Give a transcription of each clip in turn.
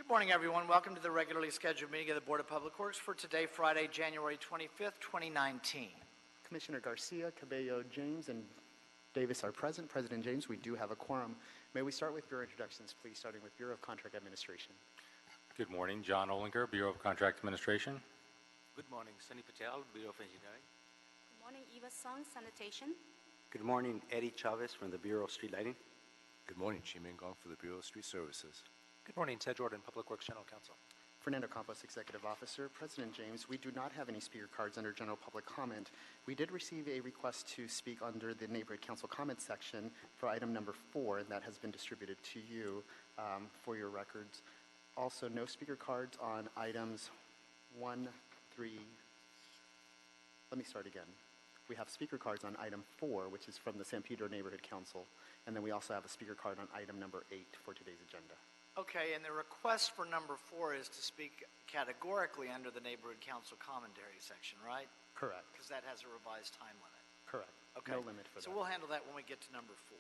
Good morning, everyone. Welcome to the regularly scheduled meeting of the Board of Public Works for today, Friday, January 25th, 2019. Commissioner Garcia, Cabello, James, and Davis are present. President James, we do have a quorum. May we start with Bureau introductions, please, starting with Bureau of Contract Administration. Good morning, John Olinger, Bureau of Contract Administration. Good morning, Sunny Patel, Bureau of Engineering. Good morning, Eva Song, Sanitation. Good morning, Eddie Chavez from the Bureau of Street Lighting. Good morning, Chimin Gong for the Bureau of Street Services. Good morning, Ted Jordan, Public Works General Counsel. Fernando Campos, Executive Officer. President James, we do not have any speaker cards under general public comment. We did receive a request to speak under the Neighborhood Council comment section for item number 4, and that has been distributed to you for your records. Also, no speaker cards on items 1, 3. Let me start again. We have speaker cards on item 4, which is from the San Pedro Neighborhood Council, and then we also have a speaker card on item number 8 for today's agenda. Okay, and the request for number 4 is to speak categorically under the Neighborhood Council commentary section, right? Correct. Because that has a revised time limit. Correct. Okay. No limit for that. So we'll handle that when we get to number 4.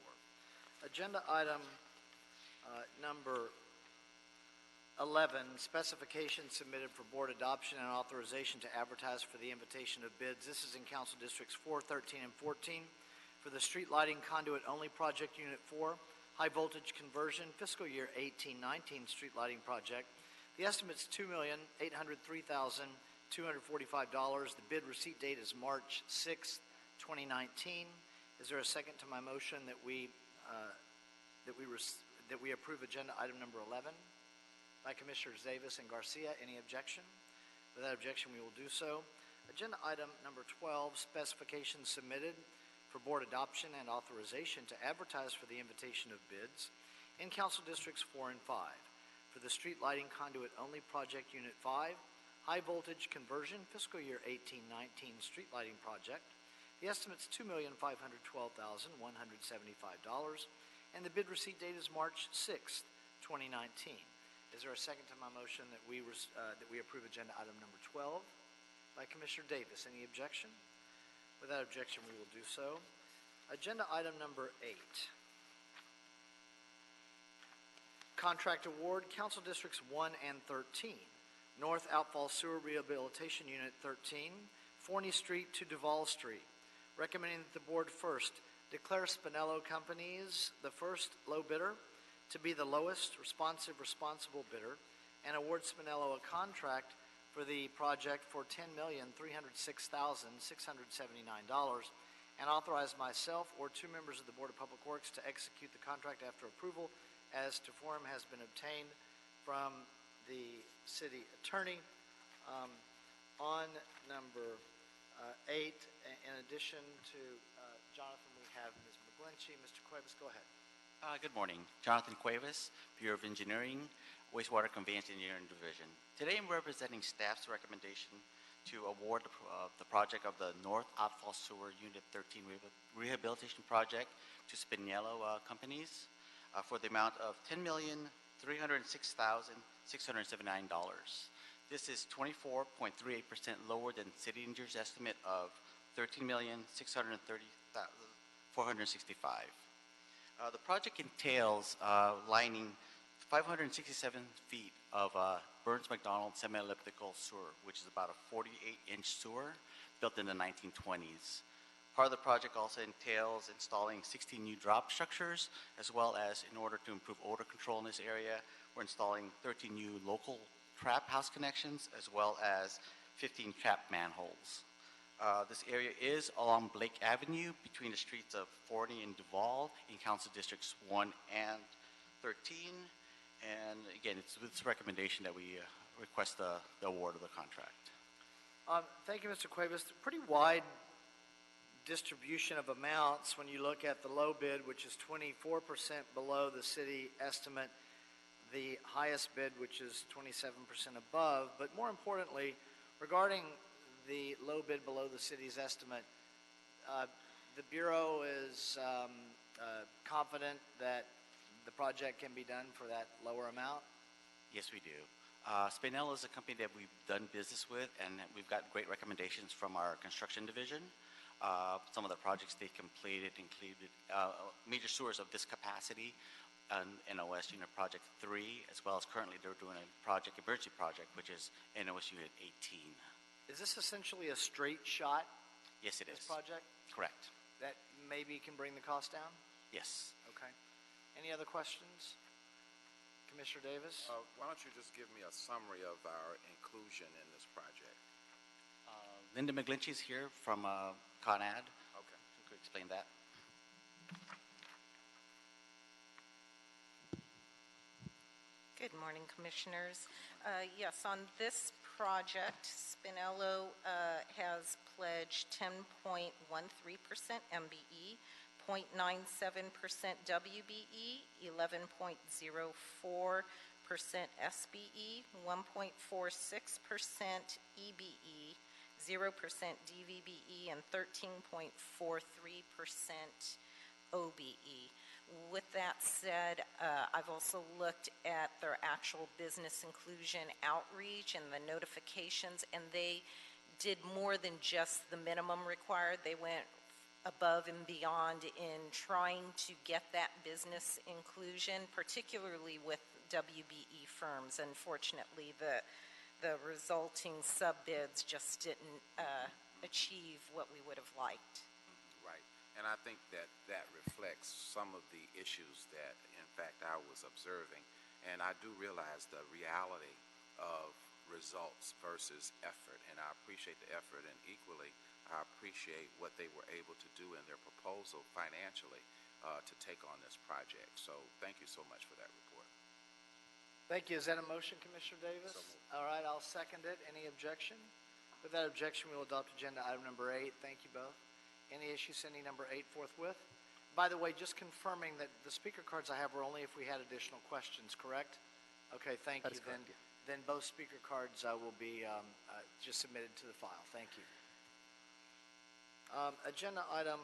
Agenda item number 11, specifications submitted for board adoption and authorization to advertise for the invitation of bids. This is in Council Districts 4, 13, and 14 for the street lighting conduit only project unit 4. High voltage conversion, fiscal year 18-19 street lighting project. The estimate's $2,803,245. The bid receipt date is March 6, 2019. Is there a second to my motion that we approve agenda item number 11? By Commissioners Davis and Garcia. Any objection? Without objection, we will do so. Agenda item number 12, specifications submitted for board adoption and authorization to advertise for the invitation of bids in Council Districts 4 and 5 for the street lighting conduit only project unit 5, high voltage conversion, fiscal year 18-19 street lighting project. The estimate's $2,512,175, and the bid receipt date is March 6, 2019. Is there a second to my motion that we approve agenda item number 12? By Commissioner Davis. Any objection? Without objection, we will do so. Agenda item number 8. Contract award, Council Districts 1 and 13. North Outfall Sewer Rehabilitation Unit 13, Forney Street to Duval Street. Recommending that the board first declare Spinello Companies the first low bidder to be the lowest responsible bidder and award Spinello a contract for the project for $10,306,679 and authorize myself or 2 members of the Board of Public Works to execute the contract after approval as to form has been obtained from the city attorney. On number 8, in addition to Jonathan, we have Ms. McGlinchey. Mr. Cuevas, go ahead. Good morning. Jonathan Cuevas, Bureau of Engineering, Wastewater Conveyance Engineering Division. Today I'm representing staff's recommendation to award the project of the North Outfall Sewer Unit 13 Rehabilitation Project to Spinello Companies for the amount of $10,306,679. This is 24.38% lower than city engineer's estimate of $13,630,465. The project entails lining 567 feet of Burns McDonald semi-elliptical sewer, which is about a 48-inch sewer built in the 1920s. Part of the project also entails installing 16 new drop structures, as well as, in order to improve odor control in this area, we're installing 13 new local trap house connections, as well as 15 trap manholes. This area is along Blake Avenue between the streets of Forney and Duval in Council Districts 1 and 13. And again, it's with this recommendation that we request the award of the contract. Thank you, Mr. Cuevas. Pretty wide distribution of amounts when you look at the low bid, which is 24% below the city estimate, the highest bid, which is 27% above. But more importantly, regarding the low bid below the city's estimate, the Bureau is confident that the project can be done for that lower amount? Yes, we do. Spinello is a company that we've done business with, and we've got great recommendations from our construction division. Some of the projects they completed included major sewers of this capacity NOS Unit Project 3, as well as currently they're doing a project, emergency project, which is NOS Unit 18. Is this essentially a straight shot, Yes, it this is. project, Correct. that maybe can bring the cost down? Yes. Okay. Any other questions? Commissioner Davis? Why don't you just give me a summary of our inclusion in this project? Linda McGlinchey's here from Con Ed. Okay. Who could explain that? Good morning, Commissioners. Yes, on this project, Spinello has pledged 10.13% MBE, 0.97% WBE, 11.04% SBE, 1.46% EBE, 0% DVBE, and 13.43% OBE. With that said, I've also looked at their actual business inclusion outreach and the notifications, and they did more than just the minimum required. They went above and beyond in trying to get that business inclusion, particularly with WBE firms. Unfortunately, the resulting sub-bids just didn't achieve what we would have liked. Right. And I think that reflects some of the issues that, in fact, I was observing. And I do realize the reality of results versus effort. And I appreciate the effort, and equally, I appreciate what they were able to do in their proposal financially to take on this project. So thank you so much for that report. Thank you. Is that a motion, Commissioner Davis? So moved. All right, I'll second it. Any objection? With that objection, we will adopt agenda item number 8. Thank you both. Any issue sending number 8 forthwith? By the way, just confirming that the speaker cards I have were only if we had additional questions, correct? Okay, thank That you. is correct, yeah. Then both speaker cards will be just submitted to the file. Thank you. Agenda item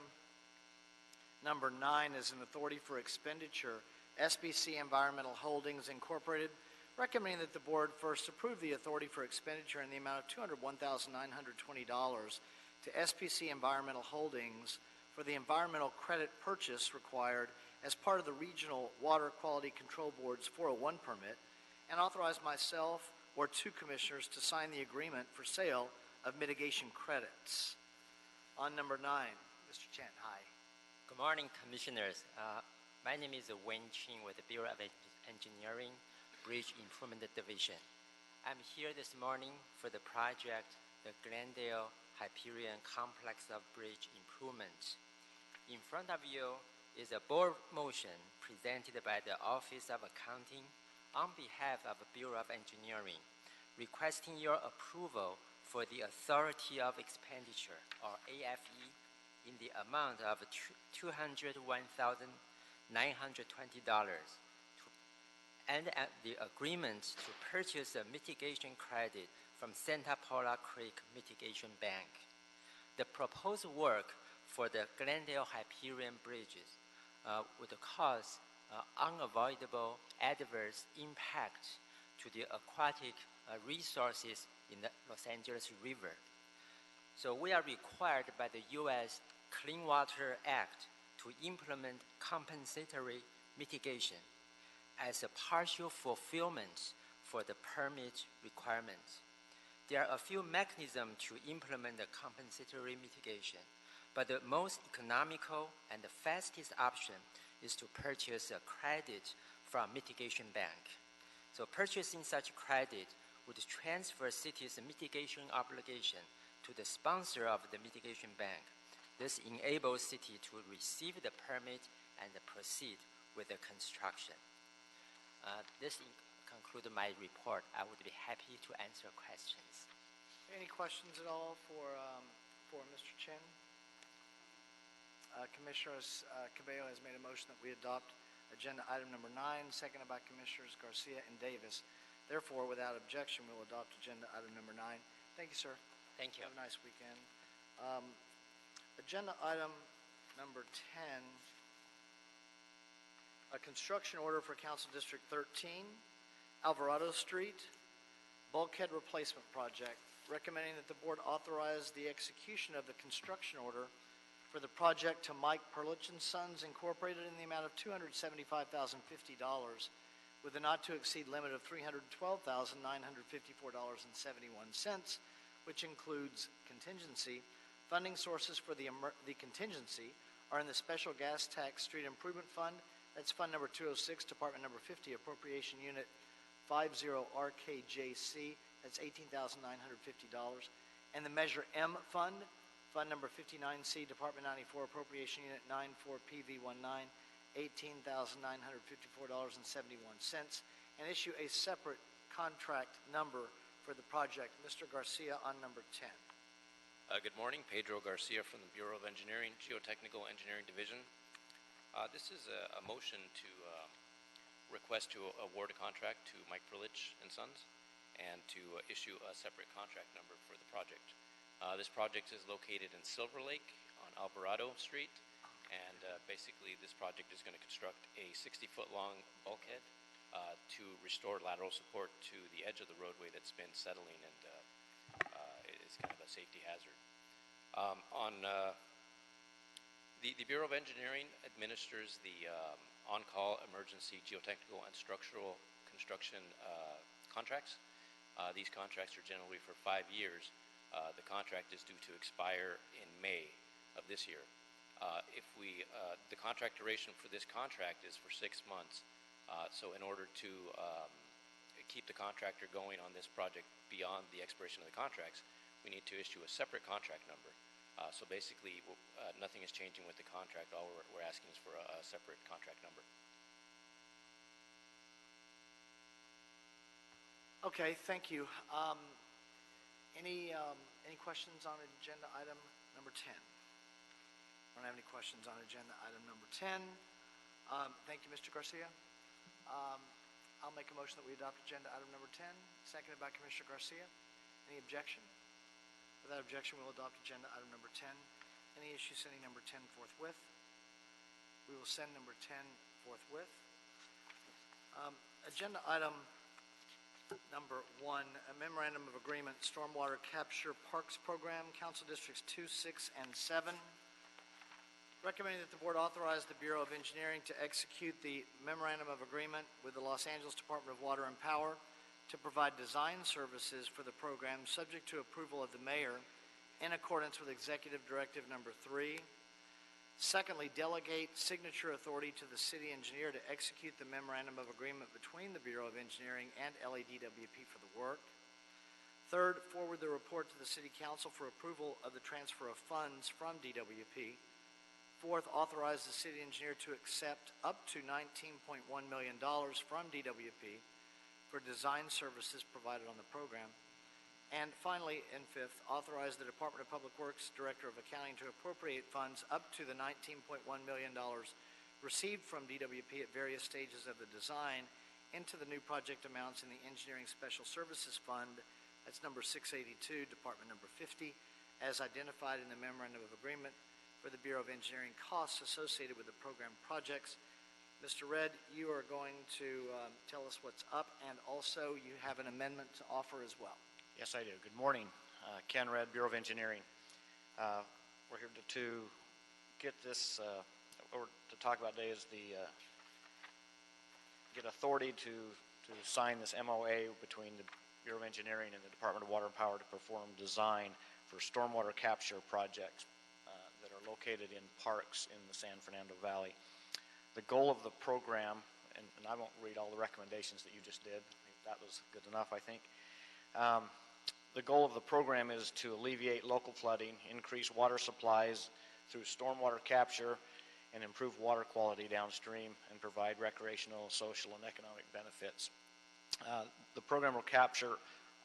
number 9 is an authority for expenditure. SBC Environmental Holdings Incorporated, recommending that the board first approve the authority for expenditure in the amount of $201,920 to SPC Environmental Holdings for the environmental credit purchase required as part of the Regional Water Quality Control Board's 401 permit, and authorize myself or 2 commissioners to sign the agreement for sale of mitigation credits. On number 9, Mr. Chen, hi. Good morning, Commissioners. My name is Wayne Ching with the Bureau of Engineering, Bridge Improvement Division. I'm here this morning for the project, the Glendale Hyperion Complex of Bridge Improvement. In front of you is a board motion presented by the Office of Accounting on behalf of the Bureau of Engineering, requesting your approval for the Authority of Expenditure, or AFE, in the amount of $201,920 and the agreement to purchase a mitigation credit from Santa Paula Creek Mitigation Bank. The proposed work for the Glendale Hyperion bridges would cause unavoidable adverse impact to the aquatic resources in the Los Angeles River. So we are required by the U.S. Clean Water Act to implement compensatory mitigation as a partial fulfillment for the permit requirements. There are a few mechanisms to implement the compensatory mitigation, but the most economical and the fastest option is to purchase a credit from mitigation bank. So purchasing such credit would transfer city's mitigation obligation to the sponsor of the mitigation bank. This enables city to receive the permit and proceed with the construction. This concludes my report. I would be happy to answer questions. Any questions at all for Mr. Chen? Commissioner Cabello has made a motion that we adopt agenda item number 9, seconded by Commissioners Garcia and Davis. Therefore, without objection, we'll adopt agenda item number 9. Thank you, sir. Thank you. Have a nice weekend. Agenda item number 10, a construction order for Council District 13, Alvarado Street, bulkhead replacement project, recommending that the board authorize the execution of the construction order for the project to Mike Perlich and Sons Incorporated in the amount of $275,050 with a not-to-exceed limit of $312,954.71, which includes contingency. Funding sources for the contingency are in the Special Gas Tax Street Improvement Fund. That's Fund number 206, Department number 50, Appropriation Unit 50RKJC. That's $18,950. And the Measure M Fund, Fund number 59C, Department 94, Appropriation Unit 94PV19, $18,954.71, and issue a separate contract number for the project. Mr. Garcia on number 10. Good morning, Pedro Garcia from the Bureau of Engineering, Geotechnical Engineering Division. This is a motion to request to award a contract to Mike Perlich and Sons and to issue a separate contract number for the project. This project is located in Silver Lake on Alvarado Street, and basically this project is going to construct a 60-foot long bulkhead to restore lateral support to the edge of the roadway that's been settling and is kind of a safety hazard. The Bureau of Engineering administers the on-call emergency geotechnical and structural construction contracts. These contracts are generally for 5 years. The contract is due to expire in May of this year. The contract duration for this contract is for 6 months. So in order to keep the contractor going on this project beyond the expiration of the contracts, we need to issue a separate contract number. So basically, nothing is changing with the contract. All we're asking is for a separate contract number. Okay, thank you. Any questions on agenda item number 10? I don't have any questions on agenda item number 10. Thank you, Mr. Garcia. I'll make a motion that we adopt agenda item number 10, seconded by Commissioner Garcia. Any objection? Without objection, we'll adopt agenda item number 10. Any issue sending number 10 forthwith? We will send number 10 forthwith. Agenda item number 1, a memorandum of agreement, Stormwater Capture Parks Program, Council Districts 2, 6, and 7. Recommending that the board authorize the Bureau of Engineering to execute the memorandum of agreement with the Los Angeles Department of Water and Power to provide design services for the program subject to approval of the mayor in accordance with Executive Directive number 3. Secondly, delegate signature authority to the city engineer to execute the memorandum of agreement between the Bureau of Engineering and LADWP for the work. Third, forward the report to the City Council for approval of the transfer of funds from DWP. Fourth, authorize the city engineer to accept up to $19.1 million from DWP for design services provided on the program. And finally, and fifth, authorize the Department of Public Works Director of Accounting to appropriate funds up to the $19.1 million received from DWP at various stages of the design into the new project amounts in the Engineering Special Services Fund. That's number 682, Department number 50, as identified in the Memorandum of Agreement for the Bureau of Engineering costs associated with the program projects. Mr. Redd, you are going to tell us what's up, and also you have an amendment to offer as well. Yes, I do. Good morning. Ken Redd, Bureau of Engineering. We're here to get this, or to talk about today is get authority to sign this MOA between the Bureau of Engineering and the Department of Water and Power to perform design for stormwater capture projects that are located in parks in the San Fernando Valley. The goal of the program, and I won't read all the recommendations that you just did. I think that was good enough, I think. The goal of the program is to alleviate local flooding, increase water supplies through stormwater capture, and improve water quality downstream, and provide recreational, social, and economic benefits. The program will capture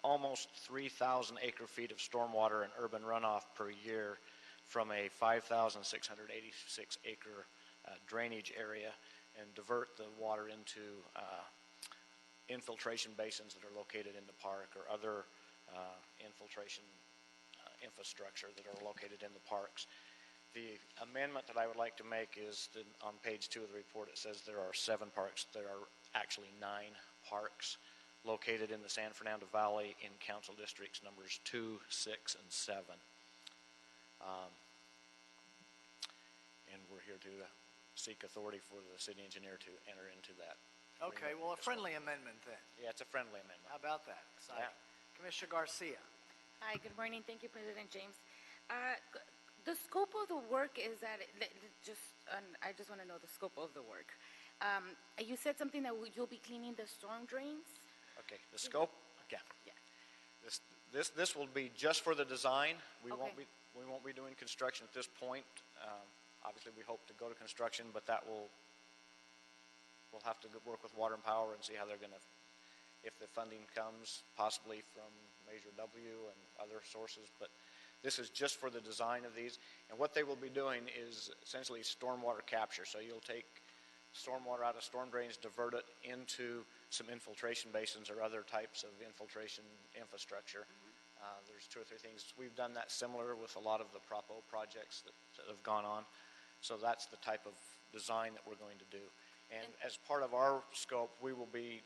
almost 3,000 acre-feet of stormwater and urban runoff per year from a 5,686 acre drainage area and divert the water into infiltration basins that are located in the park or other infiltration infrastructure that are located in the parks. The amendment that I would like to make is that on page 2 of the report it says there are 7 parks. There are actually 9 parks located in the San Fernando Valley in council districts numbers 2, 6, and 7. and we're here to seek authority for the city engineer to enter into that. Okay, agreement well, a as well. friendly amendment then. Yeah, it's a friendly amendment. How about that? Exciting. Yeah. Commissioner Garcia. Hi, good morning. Thank you, President James. The scope of the work is that, I just want to know the scope of the work. You said something that you'll be cleaning the storm drains? Okay, the scope, okay. Yeah. This will be just for the design. We Okay. won't be doing construction at this point. Obviously, we hope to go to construction, but we'll have to work with Water and Power and see how they're going to, if the funding comes, possibly from Measure W and other sources, but this is just for the design of these. And what they will be doing is essentially stormwater capture. So you'll take stormwater out of storm drains, divert it into some infiltration basins or other types of infiltration infrastructure. There's 2 or 3 things. We've done that similar with a lot of the Propo projects that have gone on. So that's the type of design that we're going to do. And as part of our scope, we will be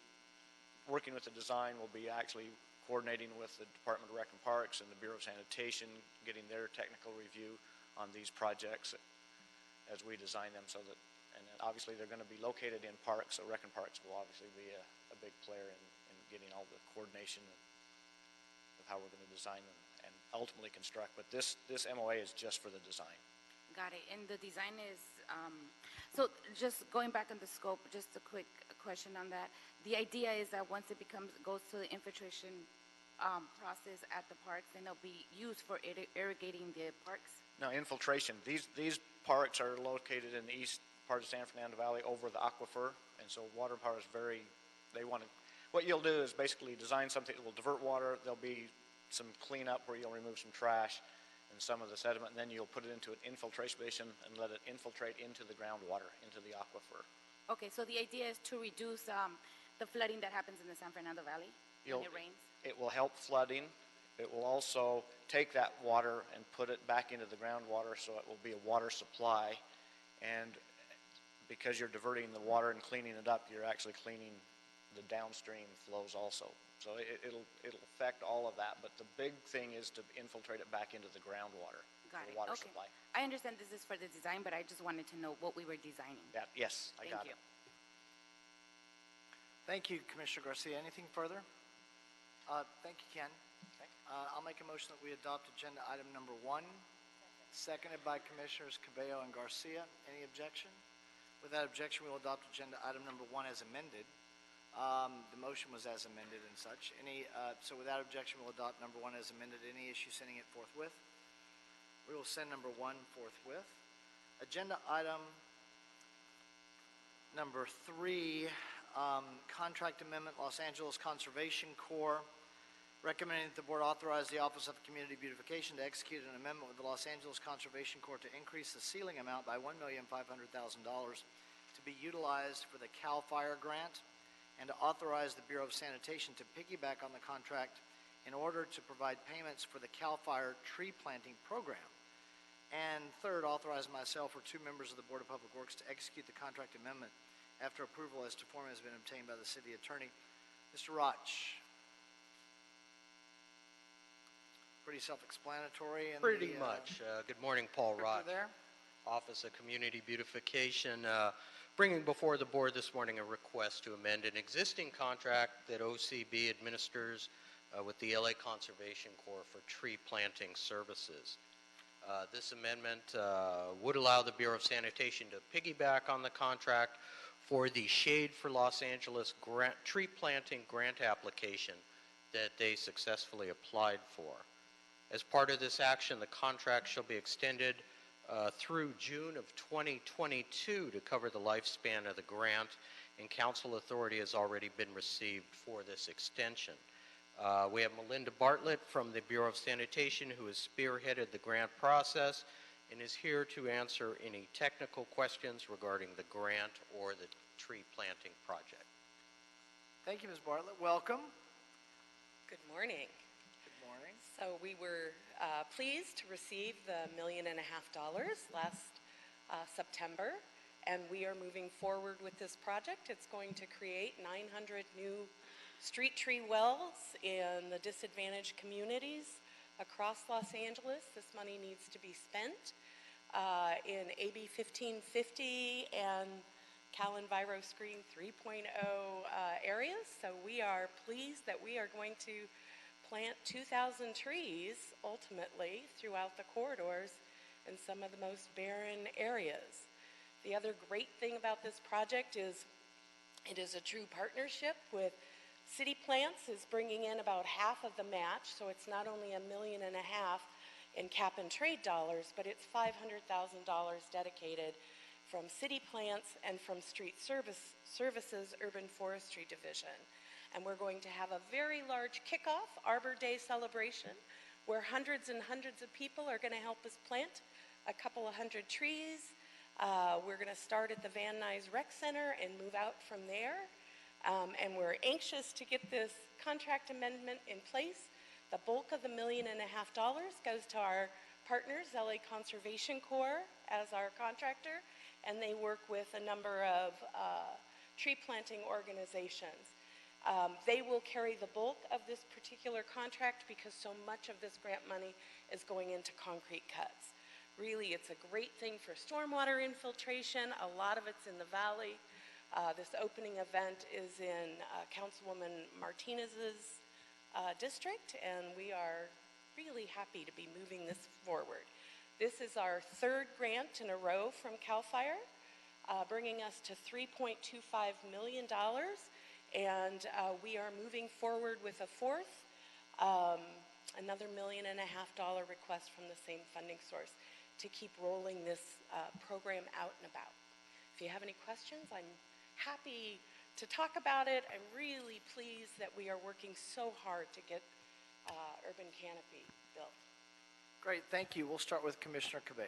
working with the design. We'll be actually coordinating with the Department of Rec and Parks and the Bureau of Sanitation, getting their technical review on these projects as we design them, so that, and then obviously they're going to be located in parks, so Rec and Parks will obviously be a big player in getting all the coordination of how we're going to design them and ultimately construct. But this MOA is just for the design. Got it. And the design is, so just going back on the scope, just a quick question on that. The idea is that once it goes to the infiltration process at the parks, then it'll be used for irrigating the parks? Now, infiltration. These parks are located in the east part of San Fernando Valley over the aquifer, and so Water and Power is what you'll do is basically design something that will divert water. There'll be some cleanup where you'll remove some trash and some of the sediment, and then you'll put it into an infiltration basin and let it infiltrate into the groundwater, into the aquifer. Okay, so the idea is to reduce the flooding that happens in the San Fernando Valley when it rains? It will help flooding. It will also take that water and put it back into the groundwater, so it will be a water supply. And because you're diverting the water and cleaning it up, you're actually cleaning the downstream flows also. So it'll affect all of that, but the big thing is to infiltrate it back into the groundwater. Got the it. water Okay. supply. I understand this is for the design, but I just wanted to know what we were designing. Yes, I got Thank you. it. Thank you, Commissioner Garcia. Anything further? Thank you, Ken. I'll make a motion that we adopt agenda item number 1, seconded by Commissioners Cabello and Garcia. Any objection? Without objection, we will adopt agenda item number 1 as amended. The motion was as amended and such. So without objection, we'll adopt number 1 as amended. Any issue sending it forthwith? We will send number 1 forthwith. Agenda item number 3, contract amendment, Los Angeles Conservation Corps, recommending that the board authorize the Office of Community Beautification to execute an amendment with the Los Angeles Conservation Corps to increase the ceiling amount by $1,500,000 to be utilized for the CAL FIRE grant, and to authorize the Bureau of Sanitation to piggyback on the contract in order to provide payments for the CAL FIRE tree planting program. And third, authorize myself or 2 members of the Board of Public Works to execute the contract amendment after approval as to form has been obtained by the city attorney. Mr. Roch. Pretty self-explanatory. Pretty much. Good morning, Paul Roch, there. Office of Community Beautification. Bringing before the board this morning a request to amend an existing contract that OCB administers with the LA Conservation Corps for tree planting services. This amendment would allow the Bureau of Sanitation to piggyback on the contract for the Shade for Los Angeles tree planting grant application that they successfully applied for. As part of this action, the contract shall be extended through June of 2022 to cover the lifespan of the grant, and council authority has already been received for this extension. We have Melinda Bartlett from the Bureau of Sanitation, who has spearheaded the grant process and is here to answer any technical questions regarding the grant or the tree planting project. Thank you, Ms. Bartlett. Welcome. Good morning. Good morning. So we were pleased to receive the $1.5 million last September, and we are moving forward with this project. It's going to create 900 new street tree wells in the disadvantaged communities across Los Angeles. This money needs to be spent. in AB 1550 and Cal Enviro Screen 3.0 areas. So we are pleased that we are going to plant 2,000 trees ultimately throughout the corridors in some of the most barren areas. The other great thing about this project is it is a true partnership with City Plants is bringing in about half of the match, so it's not only $1.5 million in cap and trade dollars, but it's $500,000 dedicated from City Plants and from Street Services Urban Forestry Division. And we're going to have a very large kickoff Arbor Day celebration where hundreds and hundreds of people are going to help us plant a couple of hundred trees. We're going to start at the Van Nuys Rec Center and move out from there. And we're anxious to get this contract amendment in place. The bulk of the $1.5 million goes to our partners, LA Conservation Corps, as our contractor, and they work with a number of tree planting organizations. They will carry the bulk of this particular contract because so much of this grant money is going into concrete cuts. Really, it's a great thing for stormwater infiltration. A lot of it's in the valley. This opening event is in Councilwoman Martinez's district, and we are really happy to be moving this forward. This is our third grant in a row from CAL FIRE, bringing us to $3.25 million, and we are moving forward with a fourth, another $1.5 million request from the same funding source to keep rolling this program out and about. If you have any questions, I'm happy to talk about it. I'm really pleased that we are working so hard to get Urban Canopy built. Great, thank you. We'll start with Commissioner Cabello.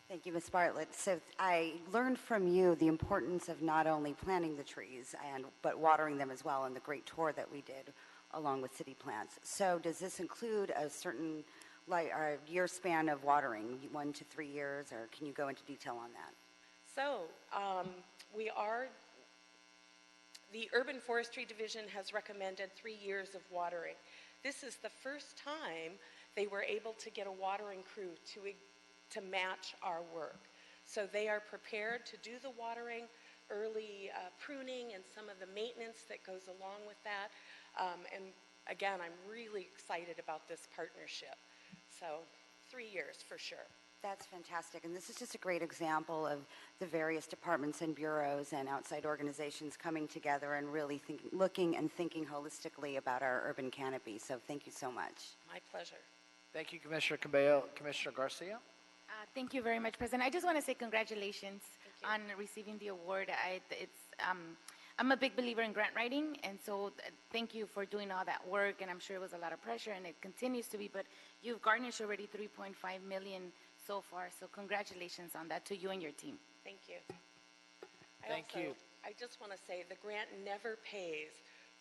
Thank you, Ms. Bartlett. So I learned from you the importance of not only planting the trees but watering them as well in the great tour that we did along with City Plants. So does this include a certain year span of watering, 1 to 3 years, or can you go into detail on that? So the Urban Forestry Division has recommended 3 years of watering. This is the first time they were able to get a watering crew to match our work. So they are prepared to do the watering, early pruning, and some of the maintenance that goes along with that. And again, I'm really excited about this partnership. So 3 years for sure. That's fantastic. And this is just a great example of the various departments and bureaus and outside organizations coming together and really looking and thinking holistically about our urban canopy. So thank you so much. My pleasure. Thank you, Commissioner Cabello. Commissioner Garcia? Thank you very much, President. I just want to say congratulations on receiving the award. I'm a big believer in grant writing, and so thank you for doing all that work, and I'm sure it was a lot of pressure, and it continues to be, but you've garnished already $3.5 million so far, so congratulations on that to you and your team. Thank you. Thank you. I just want to say the grant never pays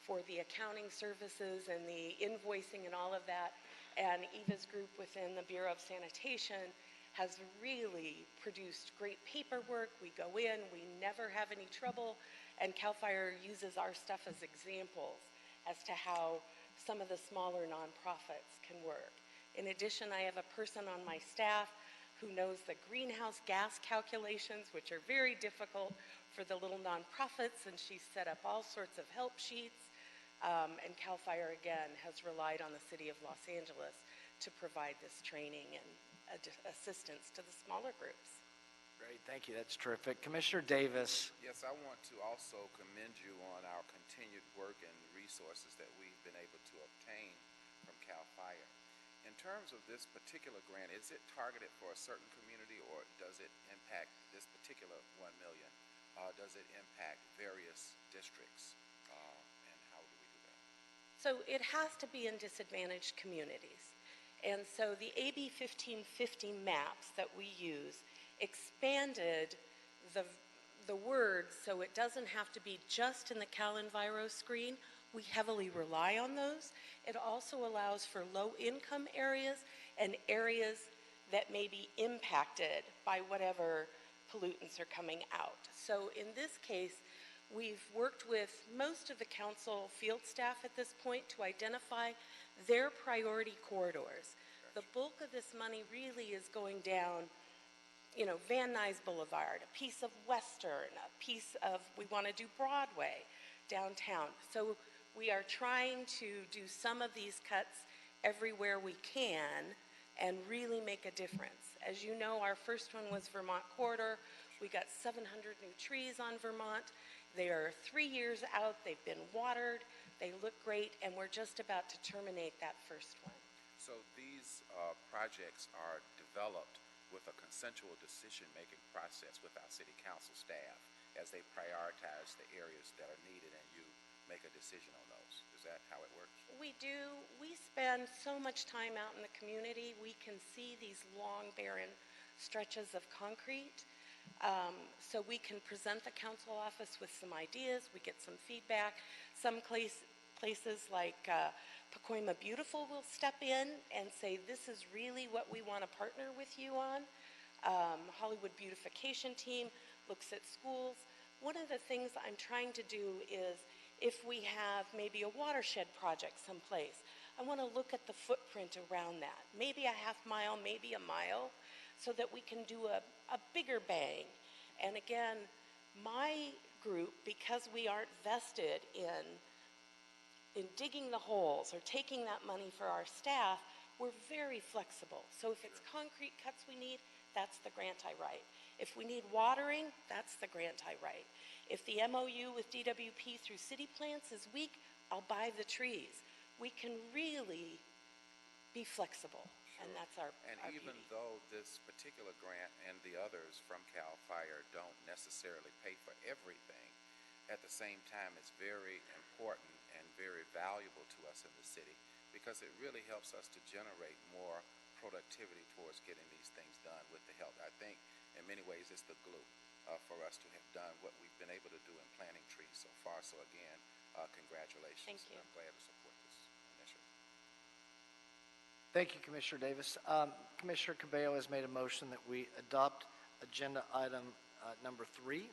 for the accounting services and the invoicing and all of that, and Eva's group within the Bureau of Sanitation has really produced great paperwork. We go in, we never have any trouble, and CAL FIRE uses our stuff as examples as to how some of the smaller nonprofits can work. In addition, I have a person on my staff who knows the greenhouse gas calculations, which are very difficult for the little nonprofits, and she's set up all sorts of help sheets. And CAL FIRE, again, has relied on the City of Los Angeles to provide this training and assistance to the smaller groups. Great, thank you. That's terrific. Commissioner Davis. Yes, I want to also commend you on our continued work and resources that we've been able to obtain from CAL FIRE. In terms of this particular grant, is it targeted for a certain community, or does it impact this particular $1 million? Does it impact various districts, and how do we do that? So it has to be in disadvantaged communities. And so the AB 1550 maps that we use expanded the words so it doesn't have to be just in the Cal Enviro screen. We heavily rely on those. It also allows for low-income areas and areas that may be impacted by whatever pollutants are coming out. So in this case, we've worked with most of the council field staff at this point to identify their priority corridors. The bulk of this money really is going down Van Nuys Boulevard, a piece of Western, a piece of, we want to do Broadway downtown. So we are trying to do some of these cuts everywhere we can and really make a difference. As you know, our first one was Vermont Corridor. We got 700 new trees on Vermont. They are 3 years out. They've been watered. They look great, and we're just about to terminate that first one. So these projects are developed with a consensual decision-making process with our city council staff as they prioritize the areas that are needed and you make a decision on those. Is that how it works? We do. We spend so much time out in the community. We can see these long, barren stretches of concrete. So we can present the council office with some ideas. We get some feedback. Some places like Pacoima Beautiful will step in and say, this is really what we want to partner with you on. Hollywood Beautification Team looks at schools. One of the things I'm trying to do is, if we have maybe a watershed project someplace, I want to look at the footprint around that. Maybe a half mile, maybe a mile, so that we can do a bigger bang. And again, my group, because we aren't vested in digging the holes or taking that money for our staff, we're very flexible. So if it's concrete cuts we need, that's the grant I write. If we need watering, that's the grant I write. If the MOU with DWP through city plants is weak, I'll buy the trees. We can really be flexible, and that's our even beauty. though this particular grant and the others from CAL FIRE don't necessarily pay for everything, at the same time it's very important and very valuable to us in the city because it really helps us to generate more productivity towards getting these things done with the help. I think in many ways it's the glue for us to have done what we've been able to do in planting trees so far. So again, congratulations. Thank you. I'm glad to support this initiative. Thank you, Commissioner Davis. Commissioner Cabello has made a motion that we adopt agenda item number 3,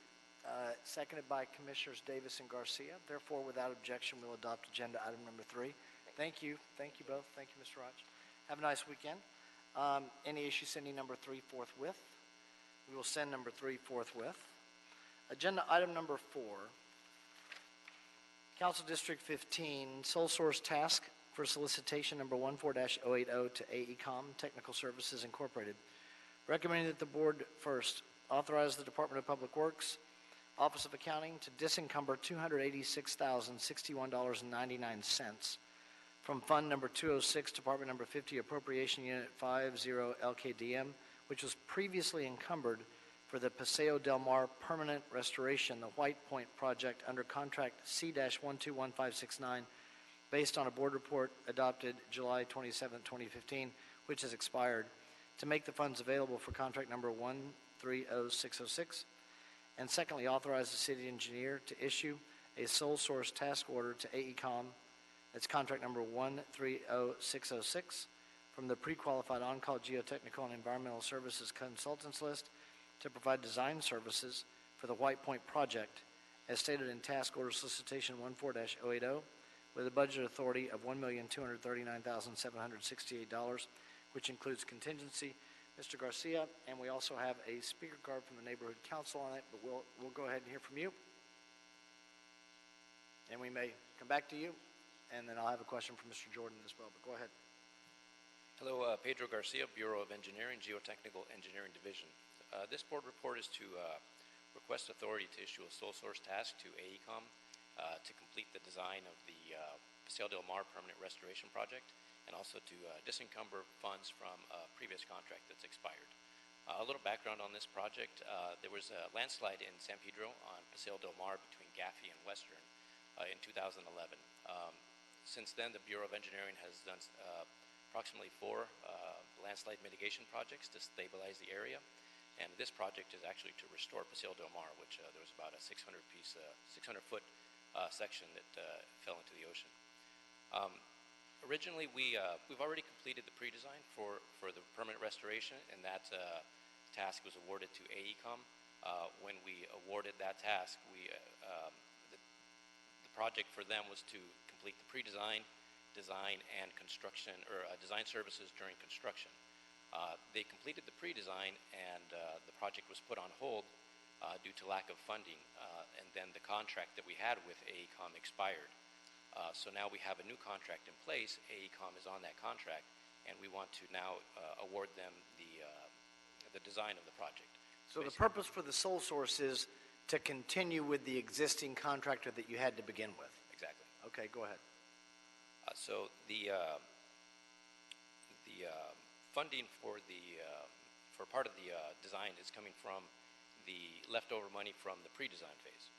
seconded by Commissioners Davis and Garcia. Therefore, without objection, we'll adopt agenda item number 3. Thank you. Thank you both. Thank you, Mr. Raj. Have a nice weekend. Any issue sending number 3 forthwith? We will send number 3 forthwith. Agenda item number 4, Council District 15, sole source task for solicitation number 14-080 to AECOM Technical Services Incorporated. Recommending that the board first authorize the Department of Public Works, Office of Accounting to disencumber $286,061.99 from Fund Number 206, Department Number 50, Appropriation Unit 50 LKDM, which was previously encumbered for the Paseo Del Mar Permanent Restoration, the White Point Project, under Contract C-121569, based on a board report adopted July 27, 2015, which has expired, to make the funds available for contract number 130606. And secondly, authorize the city engineer to issue a sole source task order to AECOM, that's contract number 130606, from the pre-qualified on-call geotechnical and environmental services consultants list to provide design services for the White Point project, as stated in task order solicitation 14-080, with a budget authority of $1,239,768, which includes contingency. Mr. Garcia, and we also have a speaker card from the Neighborhood Council on it, but we'll go ahead and hear from you. And we may come back to you, and then I'll have a question from Mr. Jordan as well, but go ahead. Hello, Pedro Garcia, Bureau of Engineering, Geotechnical Engineering Division. This board report is to request authority to issue a sole source task to AECOM to complete the design of the Paseo Del Mar Permanent Restoration Project, and also to disencumber funds from a previous contract that's expired. A little background on this project. There was a landslide in San Pedro on Paseo Del Mar between Gaffey and Western in 2011. Since then, the Bureau of Engineering has done approximately 4 landslide mitigation projects to stabilize the area. And this project is actually to restore Paseo Del Mar, which there was about a 600-foot section that fell into the ocean. Originally, we've already completed the pre-design for the permanent restoration, and that task was awarded to AECOM. When we awarded that task, the project for them was to complete the pre-design, design, and construction, or design services during construction. They completed the pre-design, and the project was put on hold due to lack of funding, and then the contract that we had with AECOM expired. So now we have a new contract in place. AECOM is on that contract, and we want to now award them the design of the project. So the purpose for the sole source is to continue with the existing contractor that you had to begin with? Exactly. Okay, go ahead. So the funding for part of the design is coming from the leftover money from the pre-design phase.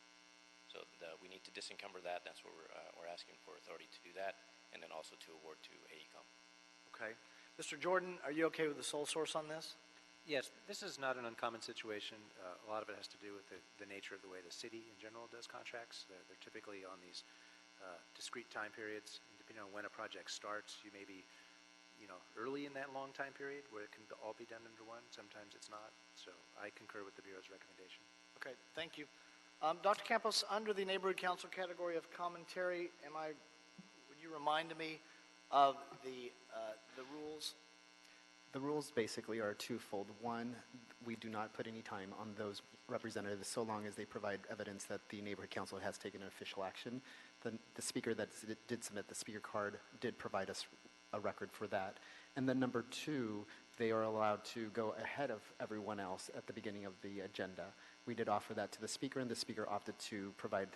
So we need to disencumber that. That's what we're asking for authority to do that, and then also to award to AECOM. Okay. Mr. Jordan, are you okay with the sole source on this? Yes, this is not an uncommon situation. A lot of it has to do with the nature of the way the city in general does contracts. They're typically on these discrete time periods. And depending on when a project starts, you may be early in that long time period where it can all be done under one. Sometimes it's not. So I concur with the Bureau's recommendation. Okay, thank you. Dr. Campos, under the Neighborhood Council category of commentary, would you remind me of the rules? The rules basically are twofold. One, we do not put any time on those representatives so long as they provide evidence that the Neighborhood Council has taken official action. The speaker that did submit the speaker card did provide us a record for that. And then number two, they are allowed to go ahead of everyone else at the beginning of the agenda. We did offer that to the speaker, and the speaker opted to provide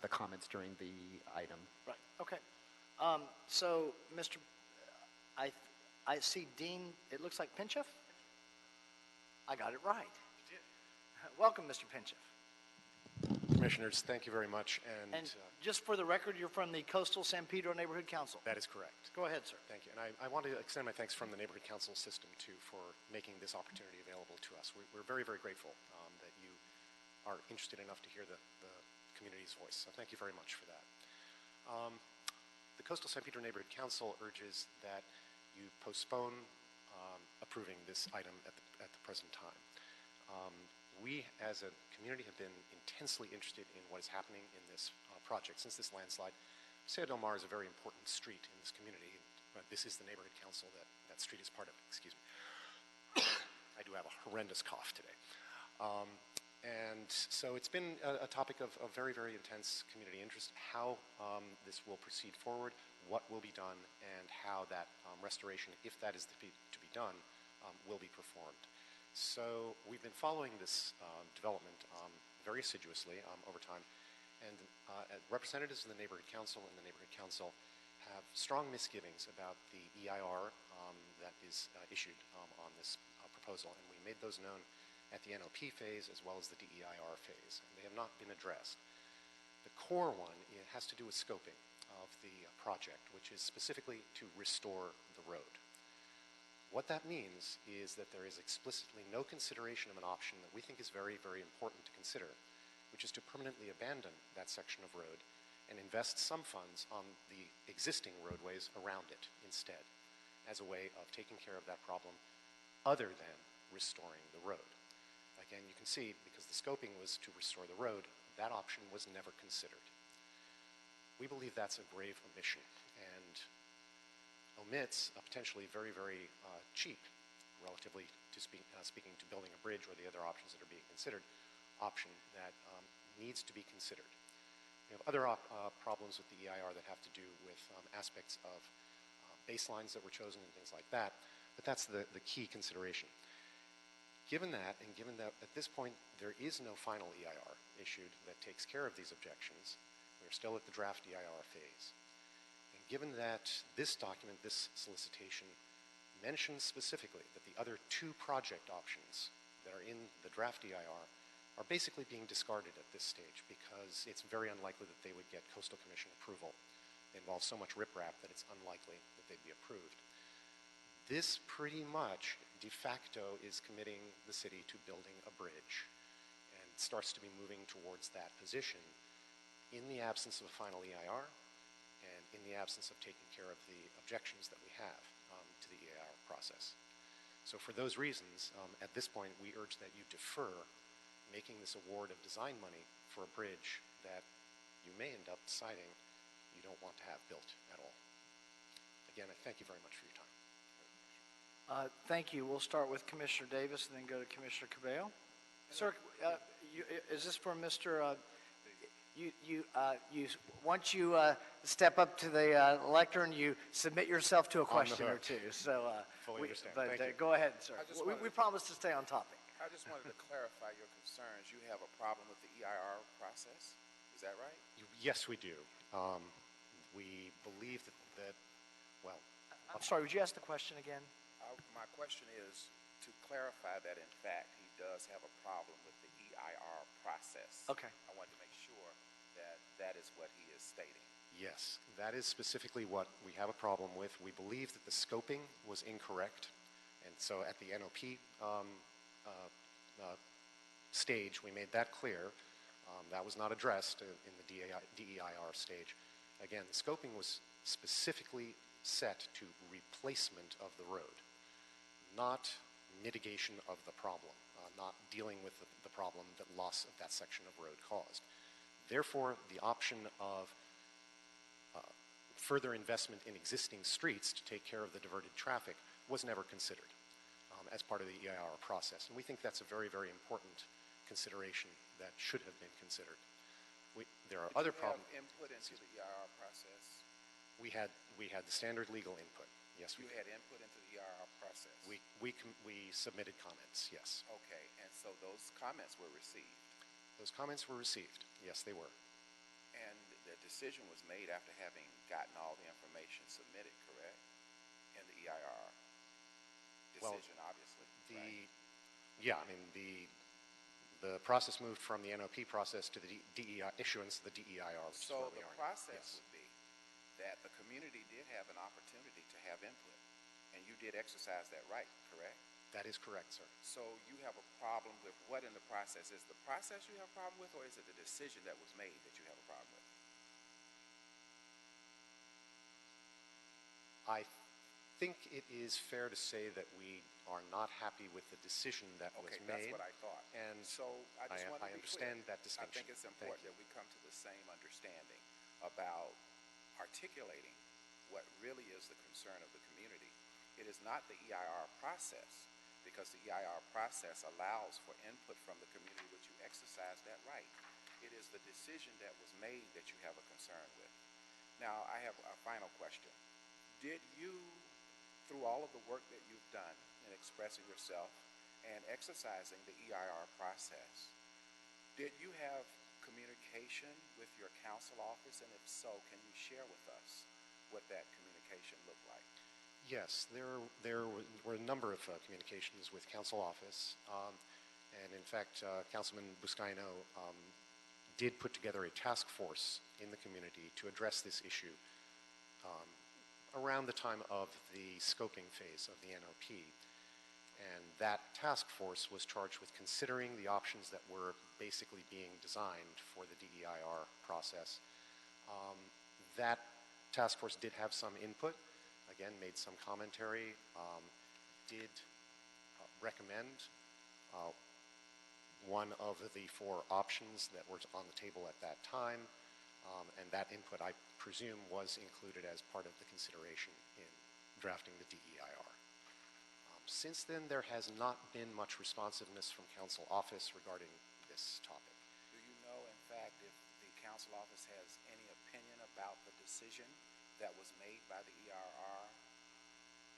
the comments during the item. Right, okay. So, I see Dean, it looks like Pinchef? I got it right. You did. Welcome, Mr. Pinchef. Commissioners, thank you very much. And just for the record, you're from the Coastal San Pedro Neighborhood Council. That is correct. Go ahead, sir. Thank you. And I want to extend my thanks from the Neighborhood Council system, too, for making this opportunity available to us. We're very, very grateful that you are interested enough to hear the community's voice. So thank you very much for that. The Coastal San Pedro Neighborhood Council urges that you postpone approving this item at the present time. We, as a community, have been intensely interested in what is happening in this project since this landslide. Paseo del Mar is a very important street in this community. This is the neighborhood council that street is part of. Excuse me. I do have a horrendous cough today. And so it's been a topic of very, very intense community interest, how this will proceed forward, what will be done, and how that restoration, if that is to be done, will be performed. So we've been following this development very assiduously over time, and representatives of the Neighborhood Council and the Neighborhood Council have strong misgivings about the EIR that is issued on this proposal, and we made those known at the NOP phase as well as the DEIR phase, and they have not been addressed. The core one, it has to do with scoping of the project, which is specifically to restore the road. What that means is that there is explicitly no consideration of an option that we think is very, very important to consider, which is to permanently abandon that section of road and invest some funds on the existing roadways around it instead, as a way of taking care of that problem other than restoring the road. Again, you can see, because the scoping was to restore the road, that option was never considered. We believe that's a grave omission and omits a potentially very, very cheap, relatively to speaking to building a bridge or the other options that are being considered, option that needs to be considered. We have other problems with the EIR that have to do with aspects of baselines that were chosen and things like that, but that's the key consideration. Given that, and given that at this point there is no final EIR issued that takes care of these objections, we're still at the draft EIR phase. And given that this document, this solicitation, mentions specifically that the other two project options that are in the draft EIR are basically being discarded at this stage because it's very unlikely that they would get Coastal Commission approval. They involve so much riprap that it's unlikely that they'd be approved. This pretty much de facto is committing the city to building a bridge and starts to be moving towards that position in the absence of a final EIR and in the absence of taking care of the objections that we have to the EIR process. So for those reasons, at this point, we urge that you defer making this award of design money for a bridge that you may end up deciding you don't want to have built at all. Again, I thank you very much for your time. Thank you. We'll start with Commissioner Davis and then go to Commissioner Cabello. Sir, is this for Mr. Once you step up to the lectern, you submit yourself to a question or two. So, Fully understand. But Thank you. go ahead, sir. I just We wanted to- promise to stay on topic. I just wanted to clarify your concerns. You have a problem with the EIR process, is that right? Yes, we do. We believe that, well, I'm sorry, would you ask the question again? My question is to clarify that in fact he does have a problem with the EIR process. Okay. I wanted to make sure that that is what he is stating. yes, that is specifically what we have a problem with. We believe that the scoping was incorrect, and so at the NOP stage, we made that clear. That was not addressed in the DEIR stage. Again, the scoping was specifically set to replacement of the road, not mitigation of the problem, not dealing with the problem that loss of that section of road caused. Therefore, the option of further investment in existing streets to take care of the diverted traffic was never considered as part of the EIR process. And we think that's a very, very important consideration that should have been considered. There are other problems. Did you have input into the EIR process? We had the standard legal input. Yes, we You had input into the EIR process? We submitted comments, yes. Okay, and so those comments were received? Those comments were received. Yes, they were. And the decision was made after having gotten all the information submitted, correct? In the EIR decision, obviously, right? Yeah, I mean, the process moved from the NOP process to the DEI issuance of the DEIR. Which So is where we the are now. process Yes. would be that the community did have an opportunity to have input, and you did exercise that right, correct? That is correct, sir. So you have a problem with what in the process? Is the process you have a problem with, or is it the decision that was made that you have a problem with? I think it is fair to say that we are not happy with the decision that was Okay, made. that's what I thought. And so I just want to I be understand clear. that distinction. I think it's Thank important you. that we come to the same understanding about articulating what really is the concern of the community. It is not the EIR process, because the EIR process allows for input from the community, which you exercise that right. It is the decision that was made that you have a concern with. Now, I have a final question. Did you, through all of the work that you've done in expressing yourself and exercising the EIR process, did you have communication with your council office? And if so, can you share with us what that communication looked like? Yes, there were a number of communications with council office, and in fact, Councilman Buscaino did put together a task force in the community to address this issue around the time of the scoping phase of the NOP. And that task force was charged with considering the options that were basically being designed for the DEIR process. That task force did have some input, again, made some commentary, did recommend one of the four options that were on the table at that time, and that input, I presume, was included as part of the consideration in drafting the DEIR. Since then, there has not been much responsiveness from council office regarding this topic. Do you know, in fact, if the council office has any opinion about the decision that was made by the EIR?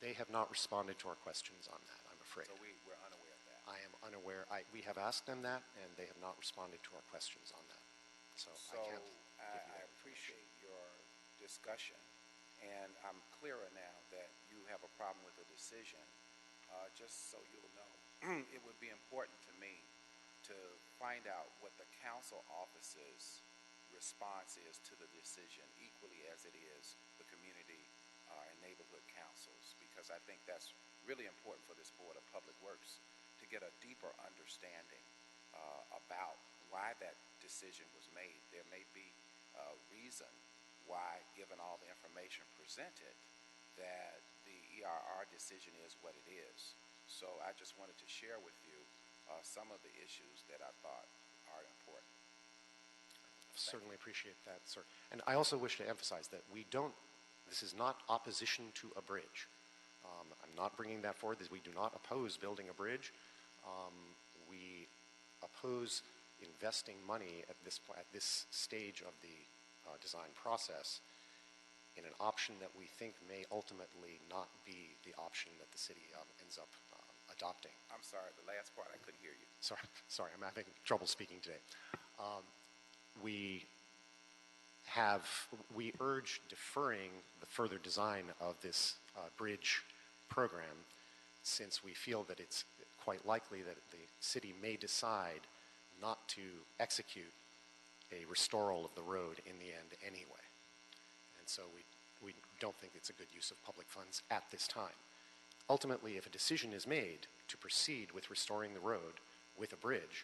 They have not responded to our questions on that, I'm afraid. So we're unaware of that. I am unaware. We have asked them that, and they have not responded to our questions on that. So I can't give you I that appreciate your discussion, and I'm clearer now that you have a problem with the decision. Just so you'll know, it would be important to me to find out what the council office's response is to the decision, equally as it is the community and neighborhood councils, because I think that's really important for this Board of Public Works to get a deeper understanding about why that decision was made. There may be a reason why, given all the information presented, that the EIR decision is what it is. So I just wanted to share with you some of the issues that I thought are important. Certainly appreciate that, sir. And I also wish to emphasize that this is not opposition to a bridge. I'm not bringing that forward. We do not oppose building a bridge. We oppose investing money at this stage of the design process in an option that we think may ultimately not be the option that the city ends up adopting. I'm sorry, the last part, I couldn't hear you. Sorry, I'm having trouble speaking today. We urge deferring the further design of this bridge program, since we feel that it's quite likely that the city may decide not to execute a restoral of the road in the end anyway. And so we don't think it's a good use of public funds at this time. Ultimately, if a decision is made to proceed with restoring the road with a bridge,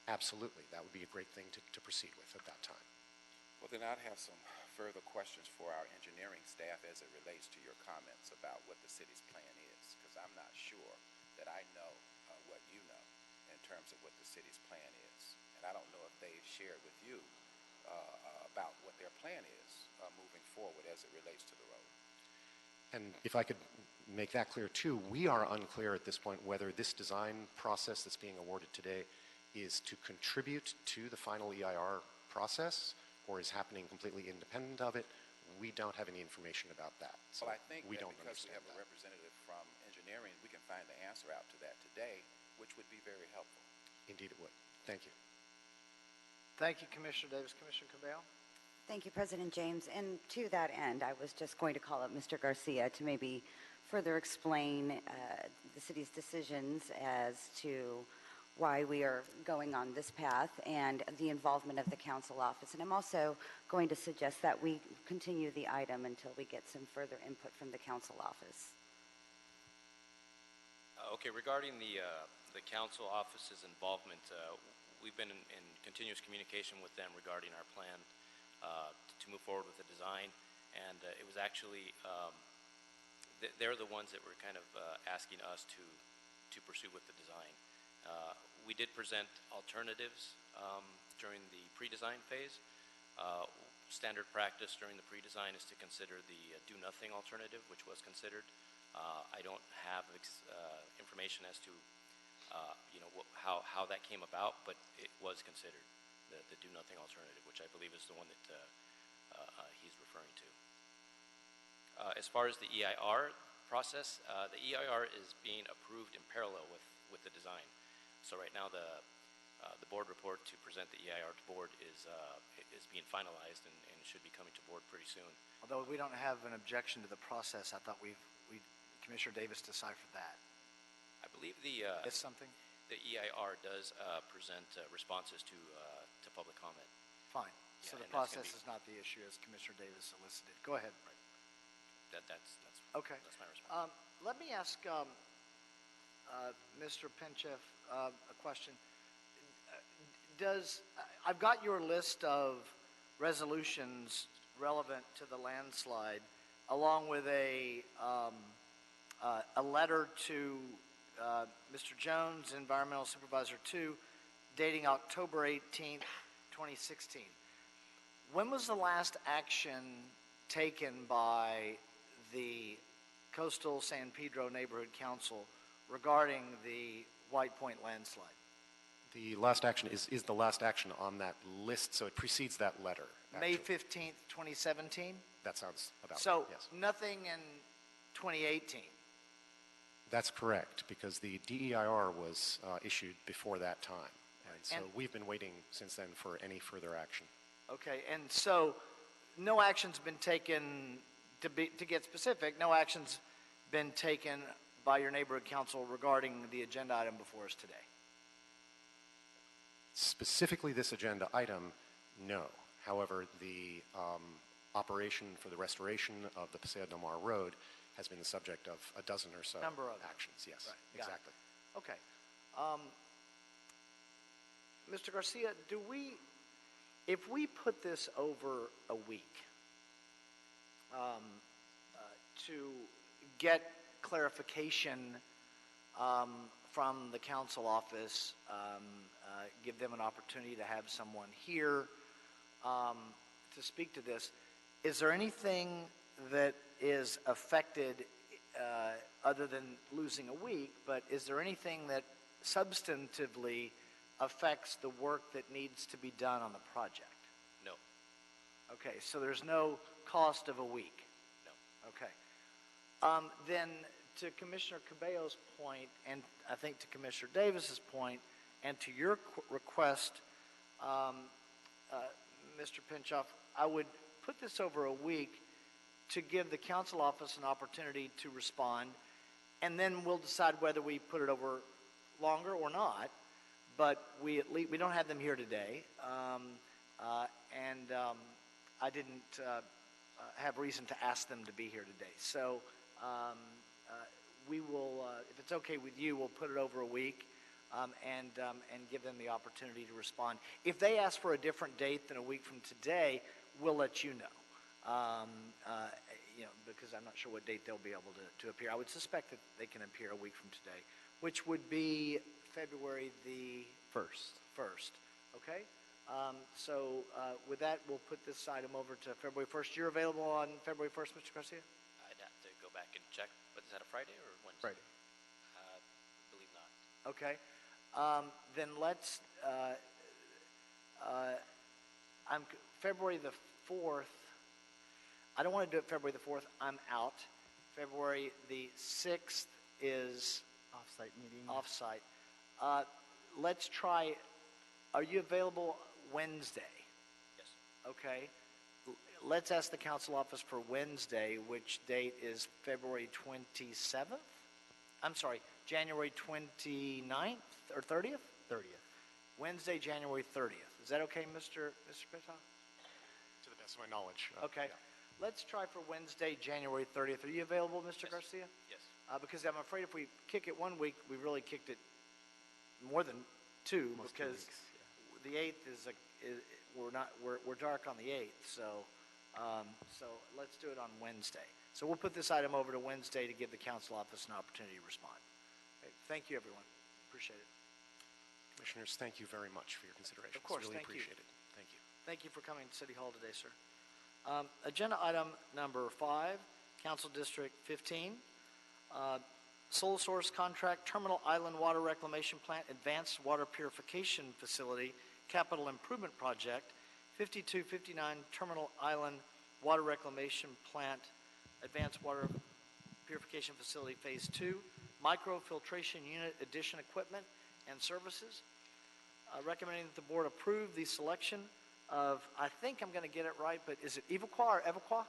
absolutely, that would be a great thing to proceed with at that time. Well, then I'd have some further questions for our engineering staff as it relates to your comments about what the city's plan is, because I'm not sure that I know what you know in terms of what the city's plan is. And I don't know if they've shared with you about what their plan is moving forward as it relates to the road. And if I could make that clear too, we are unclear at this point whether this design process that's being awarded today is to contribute to the final EIR process or is happening completely independent of it. We don't have any information about that. So well, I think we that don't because we have a representative from engineering, we can find the answer out to that today, which would be very helpful. Indeed it would. Thank you. Thank you, Commissioner Davis. Commissioner Cabell? Thank you, President James. And to that end, I was just going to call up Mr. Garcia to maybe further explain the city's decisions as to why we are going on this path and the involvement of the council office. And I'm also going to suggest that we continue the item until we get some further input from the council office. Okay, regarding the council office's involvement, we've been in continuous communication with them regarding our plan to move forward with the design, and it was actually they're the ones that were kind of asking us to pursue with the design. We did present alternatives during the pre-design phase. Standard practice during the pre-design is to consider the do-nothing alternative, which was considered. I don't have information as to how that came about, but it was considered, the do-nothing alternative, which I believe is the one that he's referring to. As far as the EIR process, the EIR is being approved in parallel with the design. So right now the board report to present the EIR to board is being finalized and should be coming to board pretty soon. Although we don't have an objection to the process, I thought Commissioner Davis deciphered that. I believe Is something? The EIR does present responses to public comment. Fine. Yeah, So the and that's gonna process is not the issue as Commissioner Davis elicited. Go ahead. That's Okay. That's my response. Let me ask Mr. Pinchef a question. I've got your list of resolutions relevant to the landslide, along with a letter to Mr. Jones, Environmental Supervisor 2, dating October 18th, 2016. When was the last action taken by the Coastal San Pedro Neighborhood Council regarding the White Point landslide? The last action is the last action on that list, so it precedes that letter. May actually. 15th, 2017? That sounds about So right, yes. nothing in 2018? That's correct, because the DEIR was issued before that time. And so we've been waiting since then for any further action. Okay, and so no action's been taken, to get specific, no action's been taken by your neighborhood council regarding the agenda item before us today? Specifically this agenda item, no. However, the operation for the restoration of the Paseo del Mar Road has been the subject of a dozen or so Number of actions. Yes, Right, got it. exactly. Okay. Mr. Garcia, if we put this over a week to get clarification from the council office, give them an opportunity to have someone here to speak to this, is there anything that is affected other than losing a week, but is there anything that substantively affects the work that needs to be done on the project? No. Okay, so there's no cost of a week? No. Okay. Then to Commissioner Cabello's point, and I think to Commissioner Davis's point, and to your request, Mr. Pinchoff, I would put this over a week to give the council office an opportunity to respond, and then we'll decide whether we put it over longer or not. But we don't have them here today, and I didn't have reason to ask them to be here today. So we will, if it's okay with you, we'll put it over a week and give them the opportunity to respond. If they ask for a different date than a week from today, we'll let you know. Because I'm not sure what date they'll be able to appear. I would suspect that they can appear a week from today, which would be February the 1st. Okay? So with that, we'll put this item over to February 1st. You're available on February 1st, Mr. Garcia? I'd have to go back and check, but is that a Friday or Wednesday? Friday. I believe not. Okay. Then let's, February the 4th, I don't want to do it February the 4th. I'm out. February the 6th is Off-site meeting. off-site. Let's try, are you available Wednesday? Yes. Okay. Let's ask the council office for Wednesday, which date is February 27th? I'm sorry, January 29th or 30th? 30th. Wednesday, January 30th. Is that okay, Mr. Pinchoff? To the best of my knowledge. Okay. Yeah. Let's try for Wednesday, January 30th. Are you available, Mr. Garcia? Yes. Because I'm afraid if we kick it 1 week, we really kicked it more than two, Almost 2 because weeks, the 8th we're dark on the 8th. So let's do it on Wednesday. So we'll put this item over to Wednesday to give the council office an opportunity to respond. Okay, thank you, everyone. Appreciate it. Commissioners, thank you very much for your consideration. Of course, really thank you. appreciate it. Thank you. Thank you for coming to City Hall today, sir. Agenda item number 5, Council District 15, sole source contract, Terminal Island Water Reclamation Plant Advanced Water Purification Facility Capital Improvement Project, 5259 Terminal Island Water Reclamation Plant Advanced Water Purification Facility Phase 2, Microfiltration Unit Addition Equipment and Services. Recommending that the board approve the selection of, I think I'm going to get it right, but is it Evoqua or Evoqua?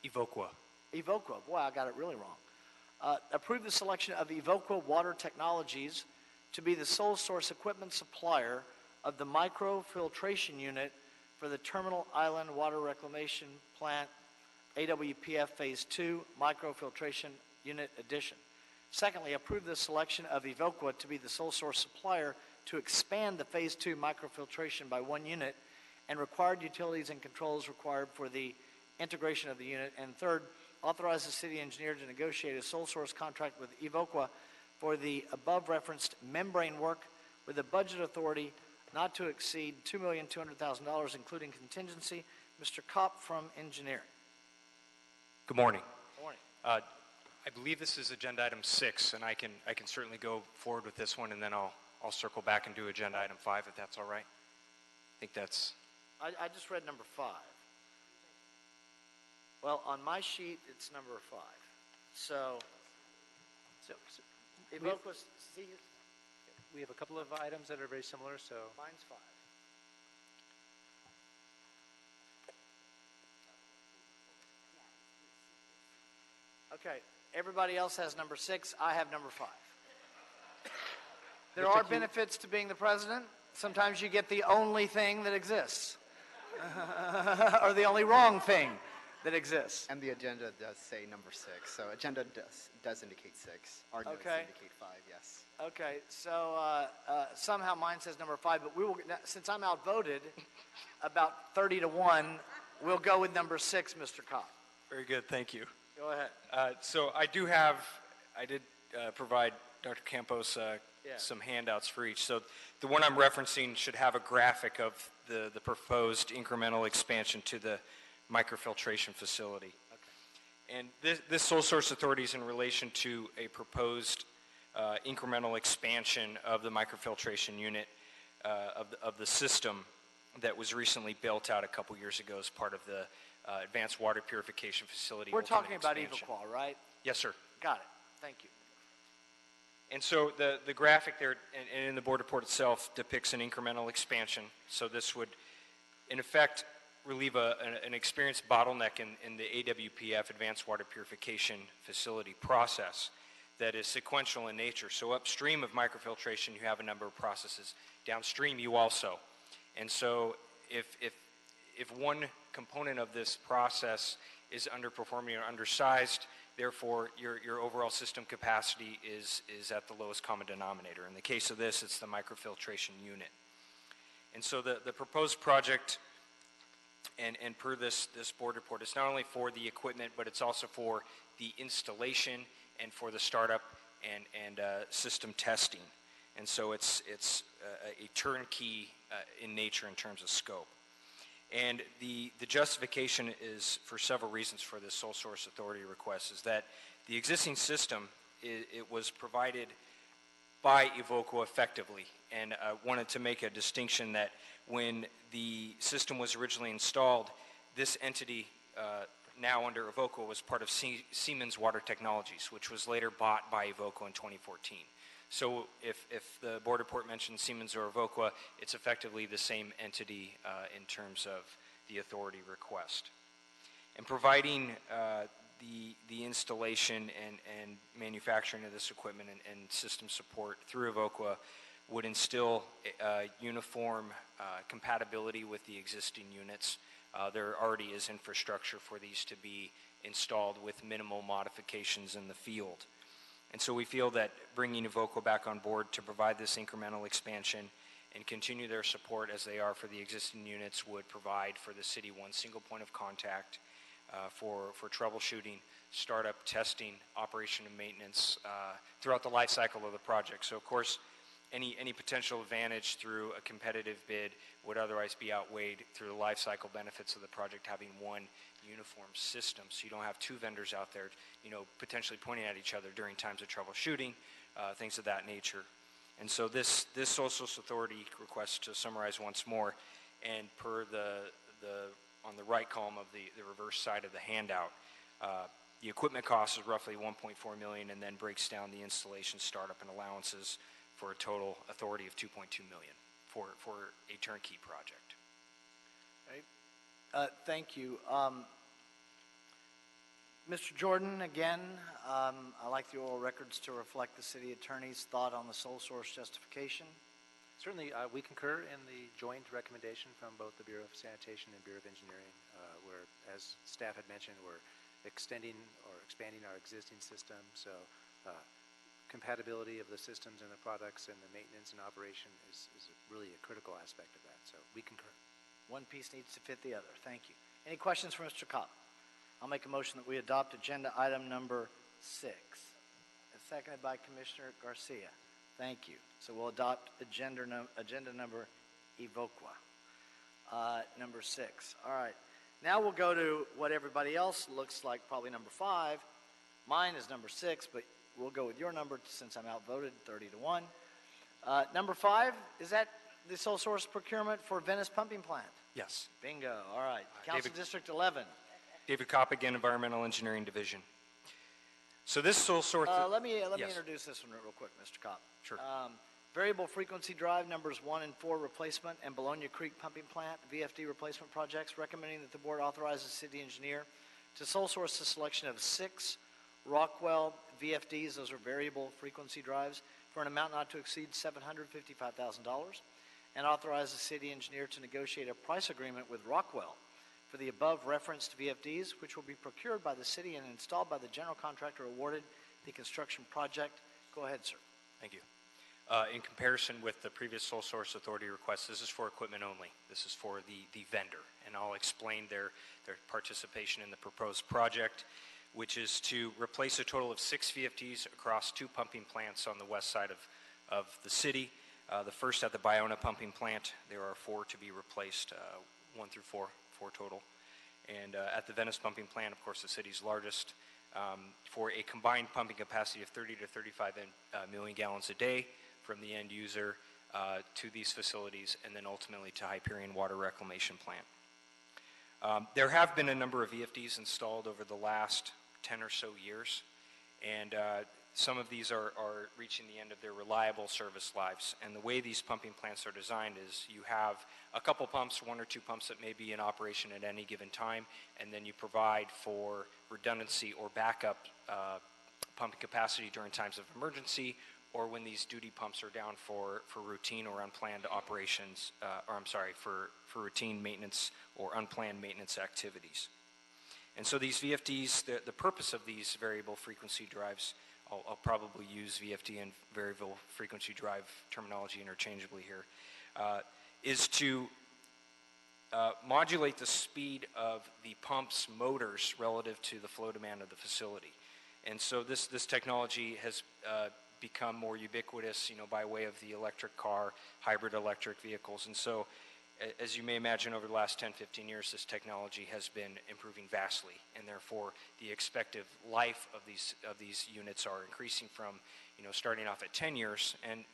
Evoqua. Evoqua. Boy, I got it really wrong. Approve the selection of Evoqua Water Technologies to be the sole source equipment supplier of the microfiltration unit for the Terminal Island Water Reclamation Plant AWPF Phase 2 Microfiltration Unit Addition. Secondly, approve the selection of Evoqua to be the sole source supplier to expand the Phase 2 microfiltration by 1 unit and required utilities and controls required for the integration of the unit. And third, authorize the city engineer to negotiate a sole source contract with Evoqua for the above referenced membrane work with a budget authority not to exceed $2,200,000, including contingency. Mr. Kopp from engineering. Good morning. Good morning. I believe this is agenda item 6, and I can certainly go forward with this one, and then I'll circle back and do agenda item 5 if that's all right. I think that's. I just read number 5. Well, on my sheet, it's number 5. So Evoqua, see, We have a couple of items that are very similar, so. mine's 5. Okay, everybody else has number 6. I have number 5. There are benefits to being the president. Sometimes you get the only thing that exists, or the only wrong thing that exists. And the agenda does say number 6, so agenda does indicate 6. Our notes Okay. indicate 5, yes. Okay, so somehow mine says number 5, but we will, since I'm outvoted about 30 to 1, we'll go with number 6, Mr. Kopp. Very good, thank you. Go ahead. So I did provide Dr. Campos some handouts for each. So the one I'm referencing should have a graphic of the proposed incremental expansion to the microfiltration facility. And this sole source authority is in relation to a proposed incremental expansion of the microfiltration unit of the system that was recently built out a couple years ago as part of the advanced water purification facility. We're ultimate talking about expansion. Evoqua, right? Yes, sir. Got it. Thank you. And so the graphic there and in the board report itself depicts an incremental expansion. So this would, in effect, relieve an experienced bottleneck in the AWPF, Advanced Water Purification Facility process that is sequential in nature. So upstream of microfiltration, you have a number of processes. Downstream, you also. And so if one component of this process is underperforming or undersized, therefore your overall system capacity is at the lowest common denominator. In the case of this, it's the microfiltration unit. And so the proposed project, and per this board report, it's not only for the equipment, but it's also for the installation and for the startup and system testing. And so it's a turnkey in nature in terms of scope. And the justification is for several reasons for this sole source authority request is that the existing system, it was provided by Evoqua effectively. And I wanted to make a distinction that when the system was originally installed, this entity now under Evoqua was part of Siemens Water Technologies, which was later bought by Evoqua in 2014. So if the board report mentions Siemens or Evoqua, it's effectively the same entity in terms of the authority request. And providing the installation and manufacturing of this equipment and system support through Evoqua would instill uniform compatibility with the existing units. There already is infrastructure for these to be installed with minimal modifications in the field. And so we feel that bringing Evoqua back on board to provide this incremental expansion and continue their support as they are for the existing units would provide for the city one single point of contact for troubleshooting, startup, testing, operation, and maintenance throughout the life cycle of the project. So of course, any potential advantage through a competitive bid would otherwise be outweighed through the life cycle benefits of the project having one uniform system. So you don't have two vendors out there, potentially pointing at each other during times of troubleshooting, things of that nature. And so this sole source authority request, to summarize once more, and per on the right column of the reverse side of the handout, the equipment cost is roughly $1.4 million and then breaks down the installation, startup, and allowances for a total authority of $2.2 million for a turnkey project. Right. Thank you. Mr. Jordan, again, I like the oral records to reflect the city attorney's thought on the sole source justification. Certainly, we concur in the joint recommendation from both the Bureau of Sanitation and Bureau of Engineering, where, as staff had mentioned, we're extending or expanding our existing system. So compatibility of the systems and the products and the maintenance and operation is really a critical aspect of that. So we concur. One piece needs to fit the other. Thank you. Any questions for Mr. Kopp? I'll make a motion that we adopt agenda item number 6. It's seconded by Commissioner Garcia. Thank you. So we'll adopt agenda number Evoqua, number 6. All right. Now we'll go to what everybody else looks like, probably number 5. Mine is number 6, but we'll go with your number since I'm outvoted 30-1. Number 5, is that the sole source procurement for Venice Pumping Plant? Yes. Bingo. All right. Council District 11. David Kopp again, Environmental Engineering Division. So this sole source... let me yes. introduce this one real quick, Mr. Kopp. Sure. Variable frequency drive numbers 1 and 4 replacement and Bologna Creek Pumping Plant VFD replacement projects, recommending that the board authorize the city engineer to sole source the selection of 6 Rockwell VFDs, those are variable frequency drives, for an amount not to exceed $755,000, and authorize the city engineer to negotiate a price agreement with Rockwell for the above referenced VFDs, which will be procured by the city and installed by the general contractor awarded the construction project. Go ahead, sir. Thank you. In comparison with the previous sole source authority request, this is for equipment only. This is for the vendor, and I'll explain their participation in the proposed project, which is to replace a total of 6 VFDs across 2 pumping plants on the west side of the city. The first at the Biona pumping plant. There are 4 to be replaced, 1 through 4 total. And at the Venice pumping plant, of course, the city's largest, for a combined pumping capacity of 30 to 35 million gallons a day from the end user to these facilities, and then ultimately to Hyperion Water Reclamation Plant. There have been a number of VFDs installed over the last 10 or so years, and some of these are reaching the end of their reliable service lives. And the way these pumping plants are designed is you have a couple pumps, 1 or 2 pumps that may be in operation at any given time, and then you provide for redundancy or backup pumping capacity during times of emergency, or when these duty pumps are down for routine or unplanned operations, for routine maintenance or unplanned maintenance activities. And so these VFDs, the purpose of these variable frequency drives, I'll probably use VFD and variable frequency drive terminology interchangeably here, is to modulate the speed of the pump's motors relative to the flow demand of the facility. And so this technology has become more ubiquitous, by way of the electric car, hybrid electric vehicles. And so, as you may imagine, over the last 10, 15 years, this technology has been improving vastly, and therefore the expected life of these units are increasing from, starting off at 10 years, and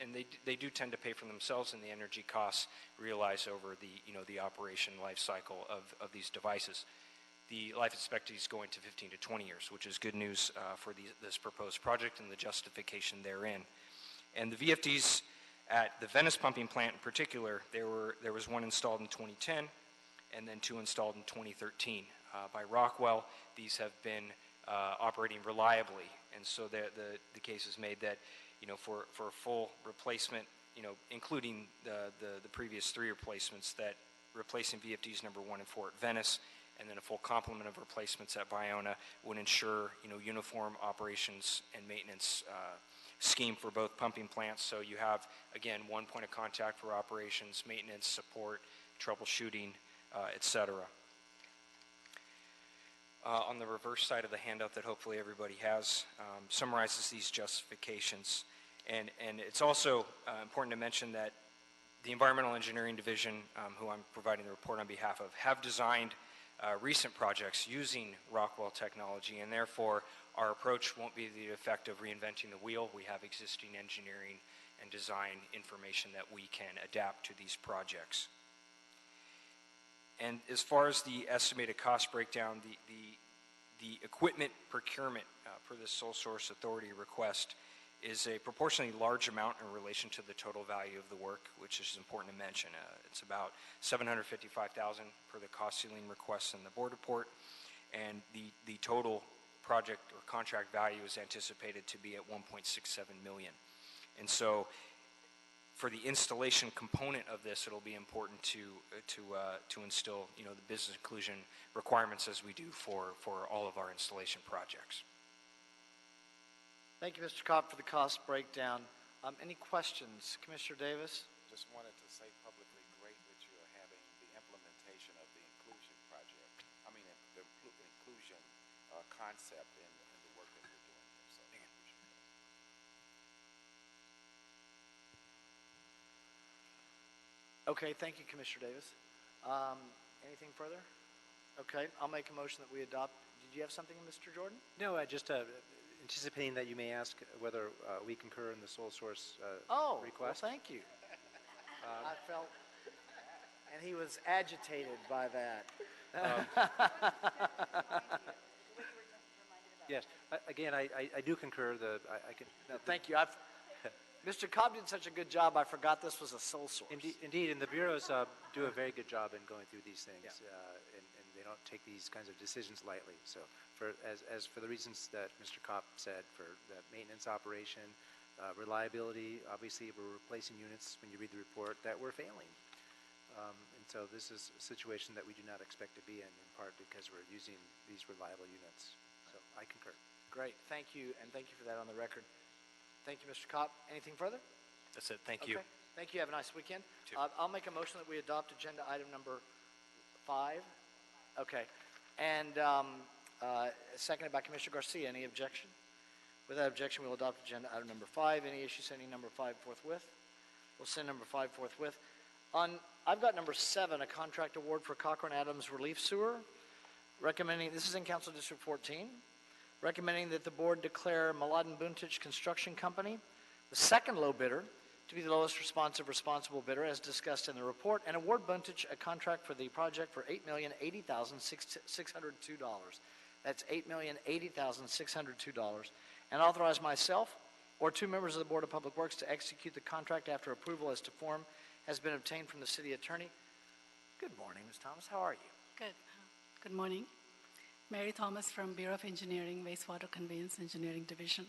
they do tend to pay for themselves in the energy costs realized over the operation life cycle of these devices. The life expectancy is going to 15 to 20 years, which is good news for this proposed project and the justification therein. And the VFDs at the Venice pumping plant in particular, there was one installed in 2010 and then 2 installed in 2013. By Rockwell, these have been operating reliably, and so the case is made that, for a full replacement, including the previous 3 replacements, that replacing VFDs number 1 and 4 at Venice, and then a full complement of replacements at Baiona would ensure, uniform operations and maintenance scheme for both pumping plants. So you have, again, one point of contact for operations, maintenance, support, troubleshooting, etc. On the reverse side of the handout that hopefully everybody has, summarizes these justifications. And it's also important to mention that the Environmental Engineering Division, who I'm providing the report on behalf of, have designed recent projects using Rockwell technology, and therefore our approach won't be the effect of reinventing the wheel. We have existing engineering and design information that we can adapt to these projects. And as far as the estimated cost breakdown, the equipment procurement for this sole source authority request is a proportionally large amount in relation to the total value of the work, which is important to mention. It's about $755,000 per the cost ceiling request in the board report, and the total project or contract value is anticipated to be at $1.67 million. And so, for the installation component of this, it'll be important to instill, the business inclusion requirements as we do for all of our installation projects. Thank you, Mr. Cobb, for the cost breakdown. Any questions? Commissioner Davis? Just wanted to say publicly, great that you are having the implementation of the inclusion project. The inclusion concept in the work that you're doing here. So I appreciate that. Okay, thank you, Commissioner Davis. Anything further? Okay, I'll make a motion that we adopt. Did you have something, Mr. Jordan? No, I just anticipating that you may ask whether we concur in the sole source request. Well, thank you. I felt, and he was agitated by that. Yes, again, I do concur. Thank you. Mr. Cobb did such a good job, I forgot this was a sole source. Indeed, and the bureaus do a very good job in going through these things, and they don't take these kinds of decisions lightly. So, as for the reasons that Mr. Cobb said, for the maintenance operation, reliability, obviously we're replacing units, when you read the report, that we're failing. And so this is a situation that we do not expect to be in part because we're using these reliable units. So I concur. Great, thank you, and thank you for that on the record. Thank you, Mr. Kopp. Anything further? That's it. Thank you. Thank you. Have a nice weekend. I'll make a motion that we adopt agenda item number 5. Okay. And seconded by Commissioner Garcia. Any objection? Without objection, we'll adopt agenda item number 5. Any issue sending number 5 forthwith? We'll send number 5 forthwith. I've got number 7, a contract award for Cochran Adams Relief Sewer. recommending, this is in Council District 14, recommending that the board declare Mladen Buntich Construction Company the second low bidder to be the lowest responsible bidder as discussed in the report, and award Buntich a contract for the project for $8,080,602. That's $8,080,602. And authorize myself or two members of the Board of Public Works to execute the contract after approval as to form has been obtained from the city attorney. Good morning, Ms. Thomas. How are you? Good. Good morning. Mary Thomas from Bureau of Engineering, Wastewater Conveyance Engineering Division.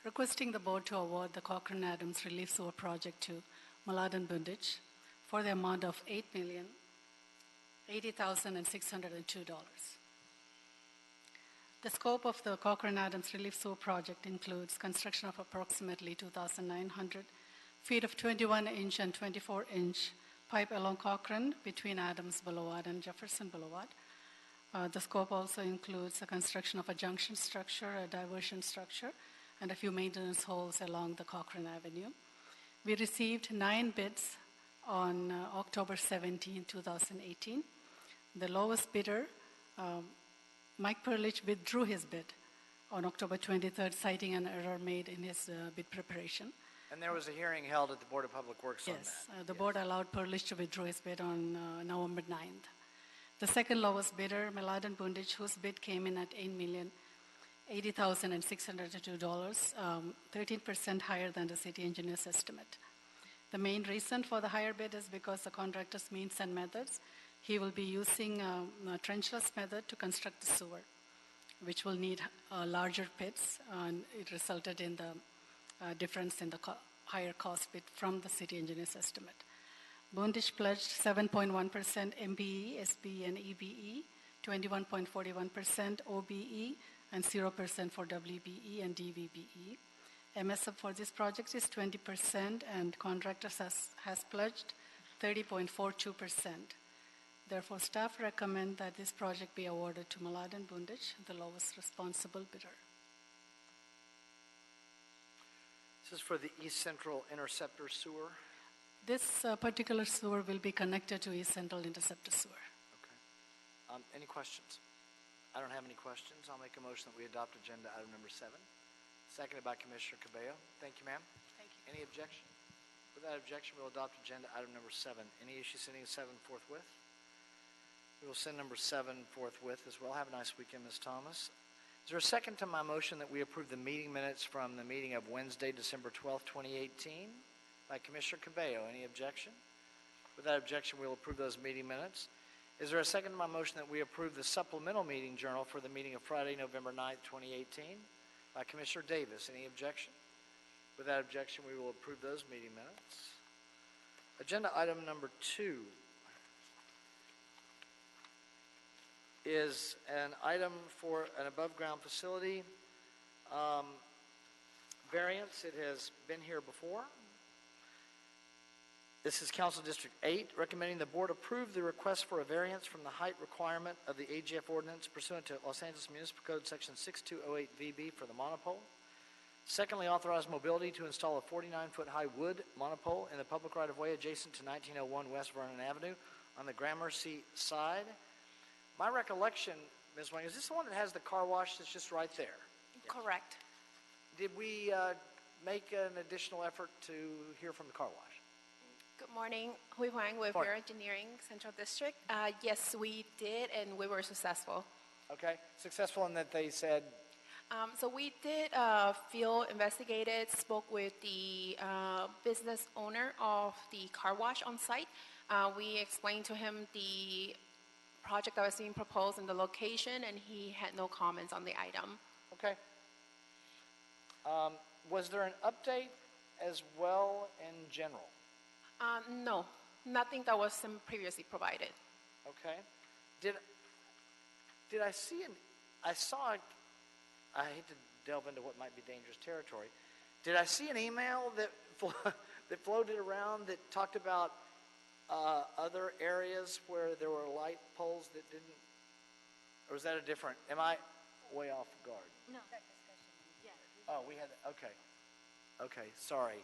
Requesting the board to award the Cochrane Adams Relief Sewer Project to Mladen Buntich for the amount of $8,080,602. The scope of the Cochrane Adams Relief Sewer Project includes construction of approximately 2,900 feet of 21-inch and 24-inch pipe along Cochrane between Adams Boulevard and Jefferson Boulevard. The scope also includes the construction of a junction structure, a diversion structure, and a few maintenance holes along the Cochrane Avenue. We received 9 bids on October 17, 2018. The lowest bidder, Mike Perlich, withdrew his bid on October 23rd, citing an error made in his bid preparation. And there was a hearing held at the Board of Public Works on that. Yes, the board allowed Perlich to withdraw his bid on November 9th. The second lowest bidder, Mladen Buntich, whose bid came in at $8,080,602, 13% higher than the city engineer's estimate. The main reason for the higher bid is because the contractor's means and methods. He will be using a trenchless method to construct the sewer, which will need larger pits, and it resulted in the difference in the higher cost bid from the city engineer's estimate. Buntich pledged 7.1% MBE, SBE, and EBE, 21.41% OBE, and 0% for WBE and DVBE. MSF for this project is 20%, and contractors has pledged 30.42%. Therefore, staff recommend that this project be awarded to Mladen Buntich, the lowest responsible bidder. This is for the East Central Interceptor Sewer. This particular sewer will be connected to East Central Interceptor Sewer. Okay. Any questions? I don't have any questions. I'll make a motion that we adopt agenda item number 7. Seconded by Commissioner Cabello. Thank you, ma'am. Thank you. Any objection? Without objection, we'll adopt agenda item number 7. Any issue sending 7 forthwith? We will send number 7 forthwith as well. Have a nice weekend, Ms. Thomas. Is there a second to my motion that we approve the meeting minutes from the meeting of Wednesday, December 12th, 2018 by Commissioner Cabello? Any objection? Without objection, we'll approve those meeting minutes. Is there a second to my motion that we approve the supplemental meeting journal for the meeting of Friday, November 9th, 2018 by Commissioner Davis? Any objection? Without objection, we will approve those meeting minutes. Agenda item number 2 is an item for an above-ground facility variance. It has been here before. This is Council District 8, recommending the board approve the request for a variance from the height requirement of the AGF ordinance pursuant to Los Angeles Municipal Code Section 6208 VB for the monopole. Secondly, authorize mobility to install a 49-foot high wood monopole in the public right-of-way adjacent to 1901 West Vernon Avenue on the Gramercy side. My recollection, Ms. Wang, is this the one that has the car wash that's just right there? Correct. Did we make an additional effort to hear from the car wash? Good morning, Hui Huang with Bureau Engineering Central District. Yes, we did, and we were successful. Okay, successful in that they said? So we did field investigated, spoke with the business owner of the car wash on site. We explained to him the project that was being proposed and the location, and he had no comments on the item. Okay. Was there an update as well in general? No, nothing that was previously provided. Okay. Did I see I hate to delve into what might be dangerous territory. Did I see an email that floated around that talked about other areas where there were light poles that didn't, or is that a different, am I way off guard? No, that discussion, yeah. Oh, we had, okay. Okay, sorry.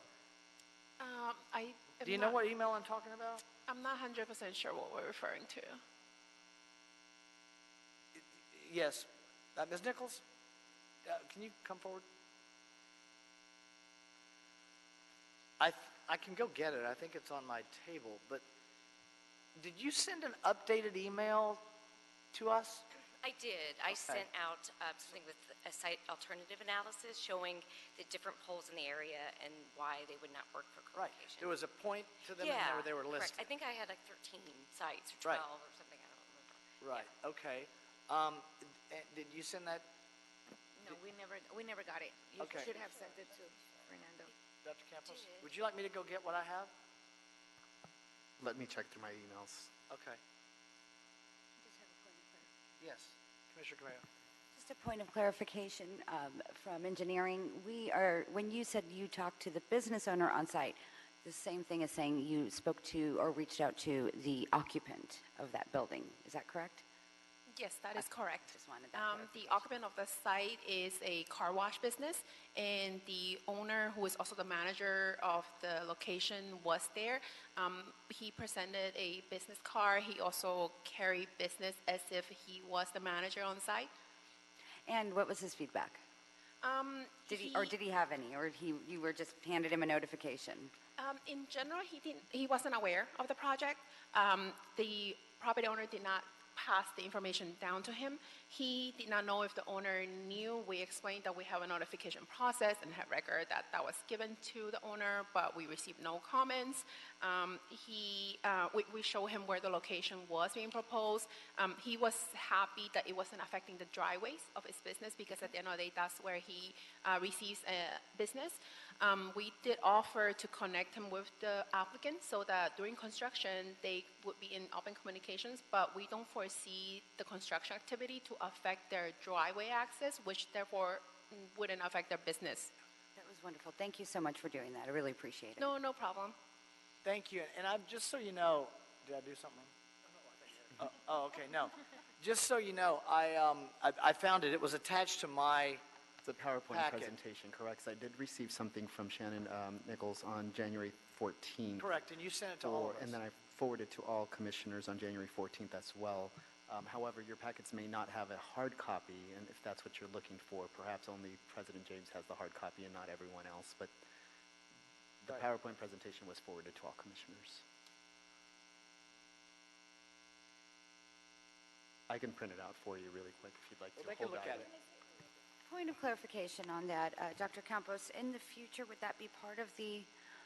Do you know what email I'm talking about? I'm not 100% sure what we're referring to. Yes. Ms. Nichols, can you come forward? I can go get it. I think it's on my table. But did you send an updated email to us? I did. I sent out something with a site alternative analysis showing the different poles in the area and why they would not work for Right. co-location. There was a point to them in there where they were correct. listed. I think I had like 13 sites or 12 Right. or something. I don't remember. Right. Okay. Did you send that, No, we never got it. You Okay. should have sent it to Fernando. Dr. Campos? Would you like me to go get what I have? Let me check through my emails. Okay. Yes. Commissioner Correa. Just a point of clarification from engineering. When you said you talked to the business owner on site, the same thing as saying you spoke to or reached out to the occupant of that building. Is that correct? Yes, that is correct. Just wanted that The occupant of the site is a car wash business, and the owner, who is also the manager of the location, was there. He presented a business card. He also carried business as if he was the manager on site. And what was his feedback? Did he have any, or you were just handed him a notification? In general, he wasn't aware of the project. The property owner did not pass the information down to him. He did not know if the owner knew. We explained that we have a notification process and had record that was given to the owner, but we received no comments. We showed him where the location was being proposed. He was happy that it wasn't affecting the driveways of his business, because at the end of the day, that's where he receives business. We did offer to connect him with the applicant so that during construction they would be in open communications, but we don't foresee the construction activity to affect their driveway access, which therefore wouldn't affect their business. That was wonderful. Thank you so much for doing that. I really appreciate it. No problem. Thank you. And I'm just so you know, did I do something wrong? Oh, okay. No. Just so you know, I found it. It was attached to my The PowerPoint packet. presentation, correct? 'Cause I did receive something from Shannon Nichols on January 14th. Correct, and you sent it to all of us. And then I forwarded to all commissioners on January 14th as well. However, your packets may not have a hard copy, and if that's what you're looking for, perhaps only President James has the hard copy and not everyone else. But the Right. PowerPoint presentation was forwarded to all commissioners. I can print it out for you really quick if you'd like to. Well, take a Hold look on. at it. Point of clarification on that, Dr. Campos, in the future, would that be part of the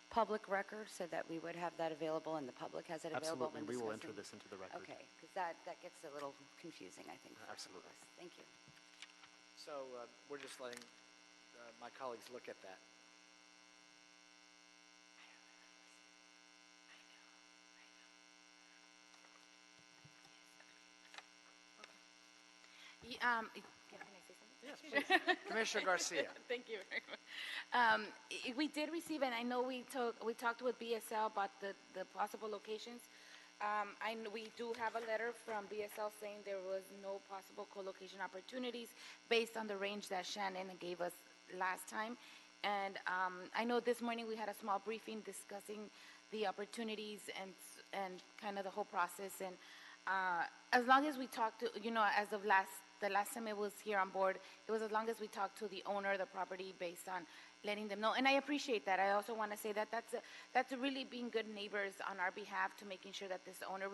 public record so that we would have that available and the public has it available? Absolutely, when we will discussing? enter this into the record. Okay, because that gets a little confusing, I think. for some of Absolutely. us. Thank you. So we're just letting my colleagues look at that. Can I say something? Yes, please. Commissioner Garcia. Thank you very much. We did receive, and I know we talked with BSL about the possible locations. We do have a letter from BSL saying there was no possible co-location opportunities based on the range that Shannon gave us last time. And I know this morning we had a small briefing discussing the opportunities and kind of the whole process. And as long as we talked to, as of the last time it was here on board, it was as long as we talked to the owner of the property based on letting them know. And I appreciate that. I also want to say that that's really being good neighbors on our behalf to making sure that this owner,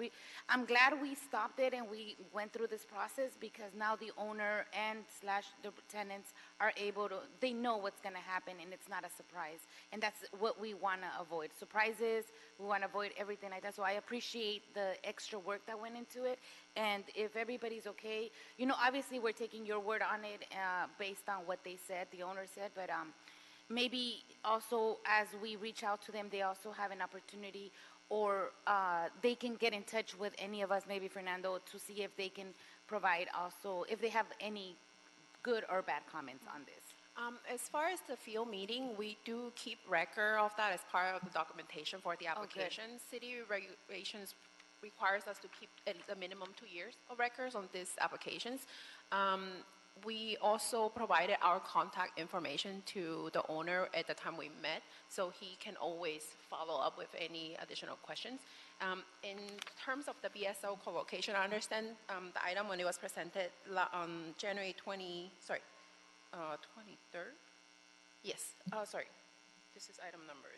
I'm glad we stopped it and we went through this process, because now the owner and / the tenants are able to, they know what's going to happen and it's not a surprise. And that's what we want to avoid. Surprises, we want to avoid everything like that. So I appreciate the extra work that went into it. And if everybody's okay, obviously we're taking your word on it based on what they said, the owner said, but maybe also as we reach out to them, they also have an opportunity, or they can get in touch with any of us, maybe Fernando, to see if they can provide also, if they have any good or bad comments on this. As far as the field meeting, we do keep record of that as part of the documentation for the application. City regulations requires us to keep at a minimum 2 years of records on these applications. We also provided our contact information to the owner at the time we met, so he can always follow up with any additional questions. In terms of the BSO co-location, I understand the item when it was presented on January 23rd? Yes, sorry. This is item number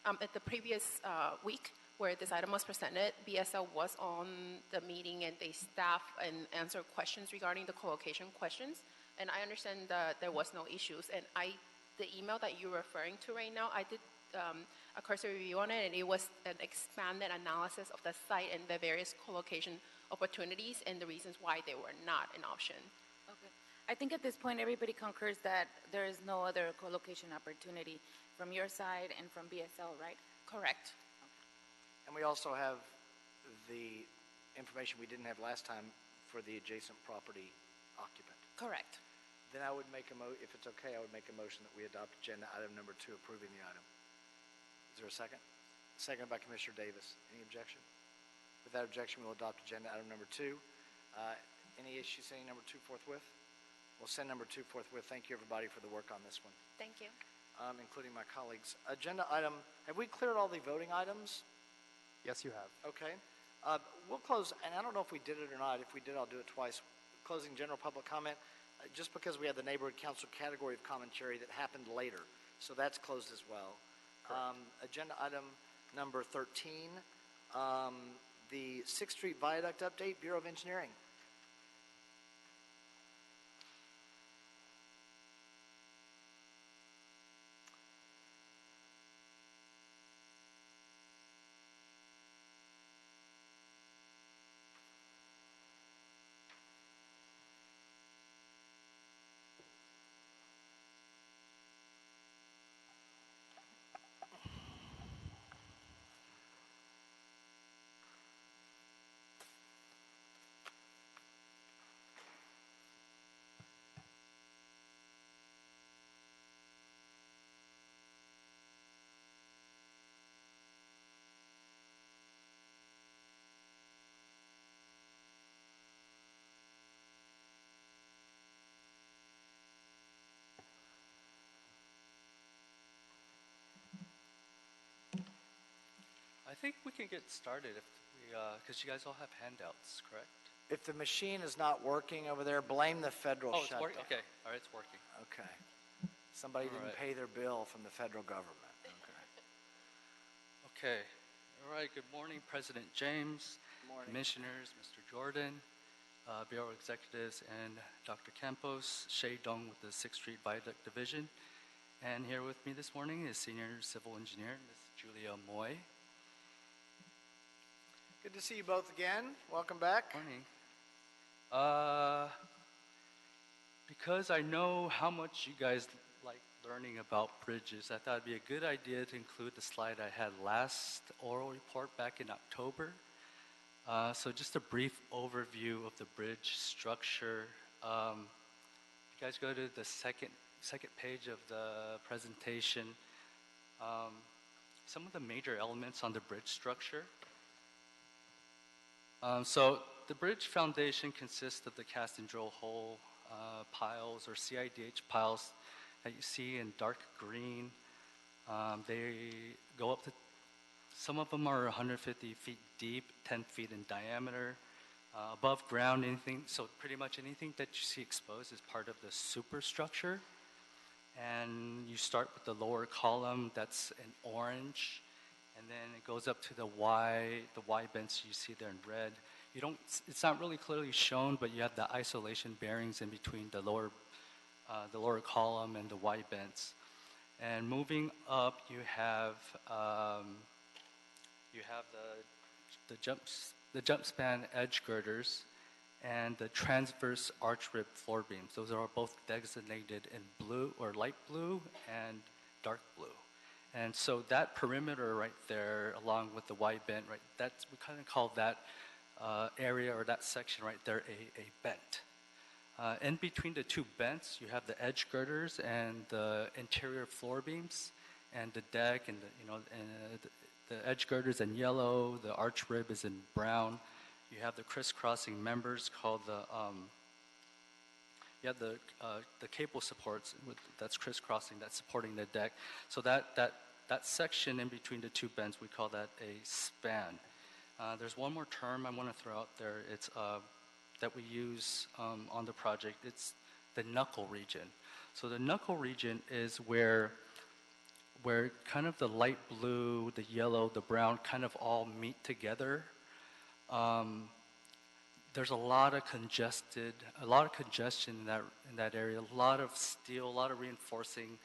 2. At the previous week where this item was presented, BSL was on the meeting and they staff and answered questions regarding the co-location questions. And I understand that there was no issues. And the email that you're referring to right now, I did a cursory review on it, and it was an expanded analysis of the site and the various co-location opportunities and the reasons why they were not an option. Okay. I think at this point, everybody concurs that there is no other co-location opportunity from your side and from BSL, right? Correct. And we also have the information we didn't have last time for the adjacent property occupant. Correct. Then I would make if it's okay, I would make a motion that we adopt agenda item number 2, approving the item. Is there a second? Second by Commissioner Davis. Any objection? Without objection, we'll adopt agenda item number 2. Any issues sending number 2 forthwith? We'll send number 2 forthwith. Thank you, everybody, for the work on this one, Thank you. including my colleagues. Agenda item, have we cleared all the voting items? Yes, you have. Okay. We'll close, and I don't know if we did it or not. If we did, I'll do it twice. Closing general public comment, just because we had the neighborhood council category of commentary that happened later. So that's closed as well. Agenda item number 13, the 6th Street Viaduct update, Bureau of Engineering. I think we can get started if we, because you guys all have handouts, correct? If the machine is not working over there, blame the federal Oh, it's shutdown. working. Okay, all right, it's working. Okay. Somebody All didn't right. pay their bill from the federal government. Okay. All right. Good morning, President James, Morning. Commissioners, Mr. Jordan, Bureau Executives, and Dr. Campos, Shay Dong with the 6th Street Viaduct Division. And here with me this morning is Senior Civil Engineer, Ms. Julia Moy. Good to see you both again. Welcome back. Morning. Because I know how much you guys like learning about bridges, I thought it'd be a good idea to include the slide I had last oral report back in October. So just a brief overview of the bridge structure. You guys go to the second page of the presentation. Some of the major elements on the bridge structure. So the bridge foundation consists of the cast and drill hole piles or CIDH piles that you see in dark green. They go up to, some of them are 150 feet deep, 10 feet in diameter. Above ground, anything, so pretty much anything that you see exposed is part of the superstructure. And you start with the lower column, that's in orange. And then it goes up to the Y bends you see there in red. It's not really clearly shown, but you have the isolation bearings in between the lower column and the Y bends. And moving up, you have the jump span edge girders and the transverse arch rib floor beams. Those are both designated in blue or light blue and dark blue. And so that perimeter right there, along with the Y bend, right, we kind of call that area or that section right there a bent. In between the two bents, you have the edge girders and the interior floor beams, and the deck, and the edge girders in yellow, the arch rib is in brown. You have the crisscrossing members called the you have the cable supports that's crisscrossing, that's supporting the deck. So that section in between the two bends, we call that a span. There's one more term I want to throw out there. It's that we use on the project. It's the knuckle region. So the knuckle region is where kind of the light blue, the yellow, the brown kind of all meet together. There's a lot of congestion in that area. A lot of steel, a lot of reinforcing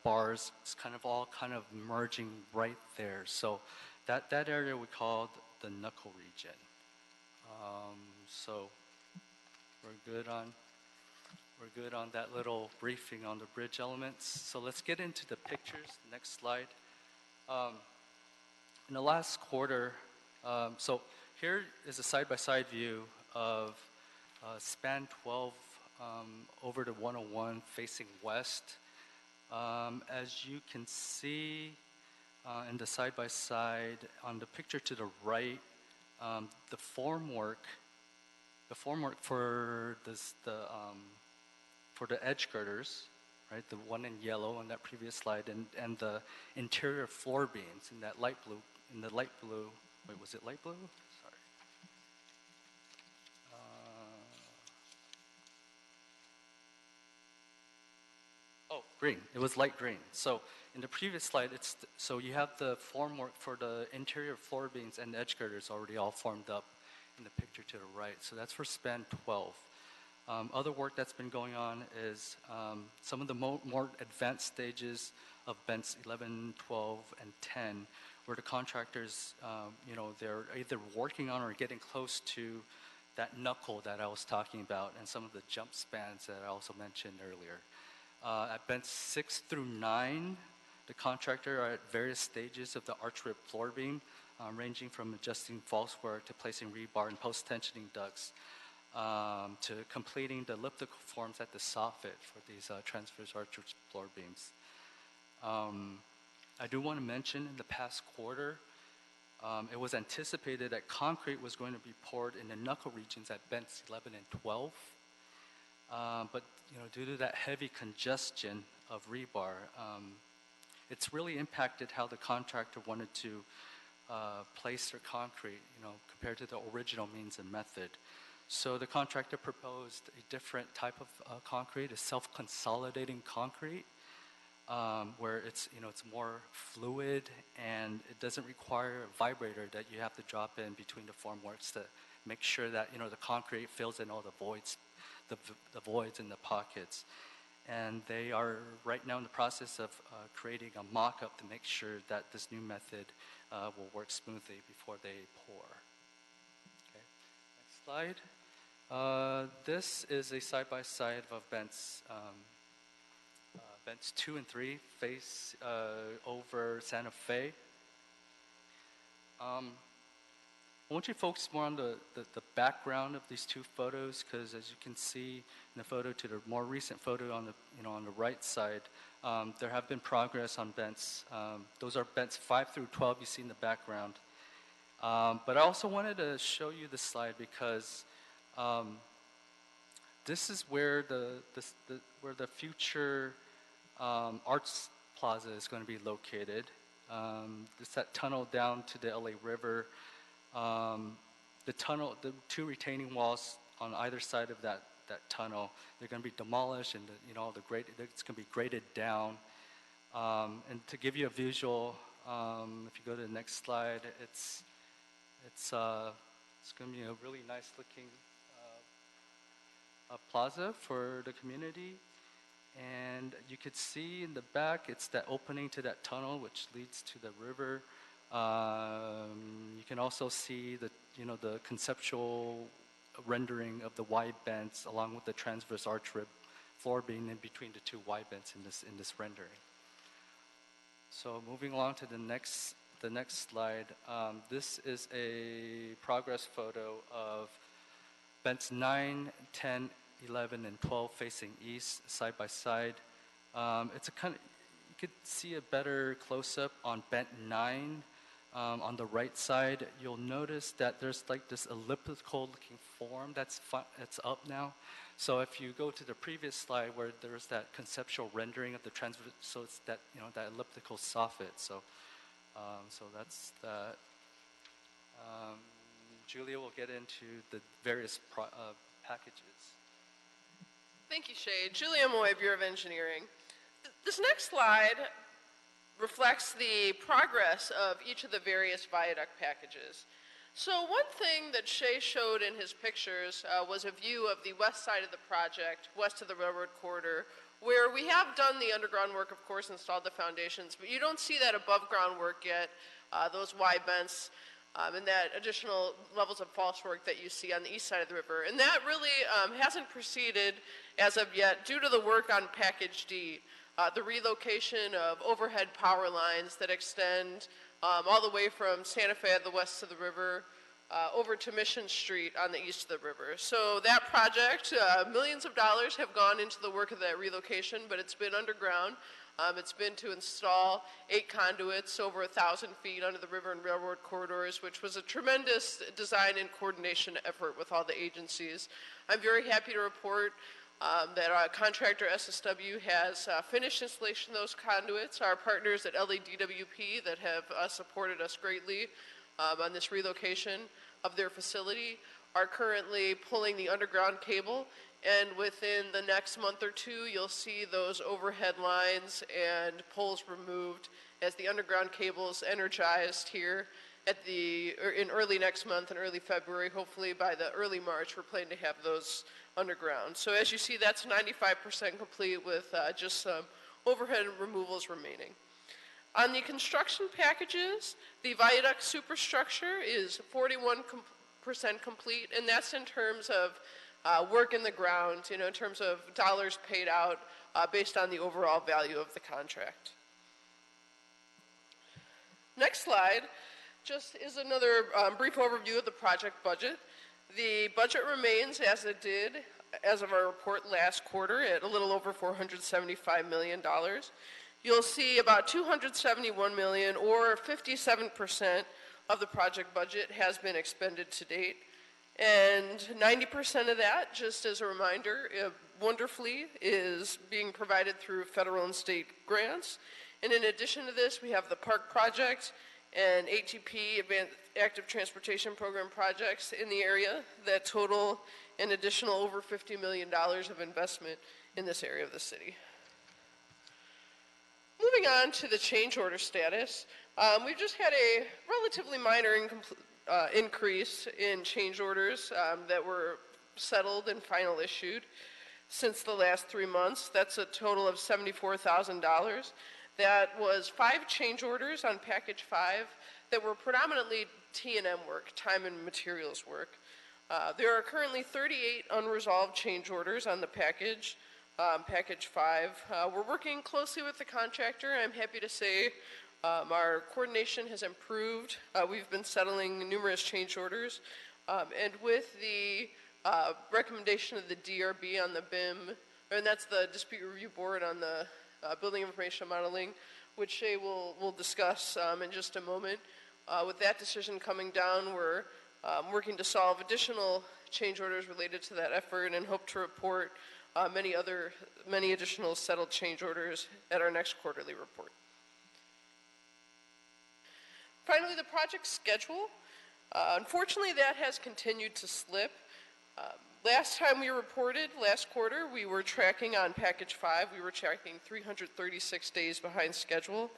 bars. It's kind of merging right there. So that area we call the knuckle region. So we're good on that little briefing on the bridge elements. So let's get into the pictures. Next slide. In the last quarter, so here is a side-by-side view of span 12 over to 101 facing west. As you can see in the side-by-side, on the picture to the right, the formwork for the edge girders, right, the one in yellow on that previous slide, and the interior floor beams in that light blue. Wait, was it light blue? Sorry. Green. It was light green. So in the previous slide, so you have the formwork for the interior floor beams and edge girders already all formed up in the picture to the right. So that's for span 12. Other work that's been going on is some of the more advanced stages of bents 11, 12, and 10, where the contractors, they're either working on or getting close to that knuckle that I was talking about, and some of the jump spans that I also mentioned earlier. At bents 6 through 9, the contractor are at various stages of the arch rib floor beam, ranging from adjusting false work to placing rebar and post-tensioning ducts, to completing the elliptical forms at the soffit for these transverse arch rib floor beams. I do want to mention in the past quarter, it was anticipated that concrete was going to be poured in the knuckle regions at bents 11 and 12. But due to that heavy congestion of rebar, it's really impacted how the contractor wanted to place their concrete, compared to the original means and method. So the contractor proposed a different type of concrete, a self-consolidating concrete, where it's more fluid and it doesn't require a vibrator that you have to drop in between the formworks to make sure that the concrete fills in all the voids. The voids in the pockets. And they are right now in the process of creating a mock-up to make sure that this new method will work smoothly before they pour. Okay, next slide. This is a side-by-side of bents 2 and 3 face over Santa Fe. I want you to focus more on the background of these two photos, because as you can see in the photo to the more recent photo on the right side, there have been progress on bents. Those are bents 5 through 12 you see in the background. But I also wanted to show you this slide because this is where the future Arts Plaza is going to be located. It's that tunnel down to the LA River. The two retaining walls on either side of that tunnel, they're going to be demolished, and it's going to be graded down. And to give you a visual, if you go to the next slide, it's going to be a really nice looking plaza for the community. And you could see in the back, it's that opening to that tunnel which leads to the river. You can also see the conceptual rendering of the wide bents along with the transverse arch rib floor beam in between the two wide bents in this rendering. So moving along to the next slide, this is a progress photo of bents 9, 10, 11, and 12 facing east, side by side. You could see a better close-up on bent 9. On the right side, you'll notice that there's like this elliptical-looking form that's up now. So if you go to the previous slide where there's that conceptual rendering of the transverse, so it's that that elliptical soffit. So that's that. Julia will get into the various packages. Thank you, Shay. Julia Moy, Bureau of Engineering. This next slide reflects the progress of each of the various viaduct packages. So one thing that Shay showed in his pictures was a view of the west side of the project, west of the railroad corridor, where we have done the underground work, of course, installed the foundations, but you don't see that above ground work yet, those wide vents, and that additional levels of false work that you see on the east side of the river. And that really hasn't proceeded as of yet due to the work on Package D, the relocation of overhead power lines that extend all the way from Santa Fe at the west of the river over to Mission Street on the east of the river. So that project, millions of dollars have gone into the work of that relocation, but it's been underground. It's been to install 8 conduits over 1,000 feet under the river and railroad corridors, which was a tremendous design and coordination effort with all the agencies. I'm very happy to report that our contractor SSW has finished installation of those conduits. Our partners at LADWP that have supported us greatly on this relocation of their facility are currently pulling the underground cable, and within the next month or two you'll see those overhead lines and poles removed as the underground cable is energized here in early next month and early February. Hopefully by the early March we're planning to have those underground. So as you see, that's 95% complete with just some overhead removals remaining. On the construction packages, the viaduct superstructure is 41% complete, and that's in terms of work in the ground, in terms of dollars paid out based on the overall value of the contract. Next slide just is another brief overview of the project budget. The budget remains as it did as of our report last quarter at a little over $475 million. You'll see about $271 million, or 57% of the project budget, has been expended to date. And 90% of that, just as a reminder, wonderfully, is being provided through federal and state grants. And in addition to this, we have the park project and ATP, Advanced Active Transportation Program projects in the area that total an additional over $50 million of investment in this area of the city. Moving on to the change order status, we've just had a relatively minor increase in change orders that were settled and final issued since the last 3 months. That's a total of $74,000. That was 5 change orders on Package 5 that were predominantly T&M work, time and materials work. There are currently 38 unresolved change orders on the package, Package 5. We're working closely with the contractor. I'm happy to say our coordination has improved. We've been settling numerous change orders. And with the recommendation of the DRB on the BIM, and that's the Dispute Review Board on the Building Information Modeling, which Shay will discuss in just a moment. With that decision coming down, we're working to solve additional change orders related to that effort and hope to report many additional settled change orders at our next quarterly report. Finally, the project schedule. Unfortunately, that has continued to slip. Last time we reported, last quarter, we were tracking on Package 5. We were tracking 336 days behind schedule.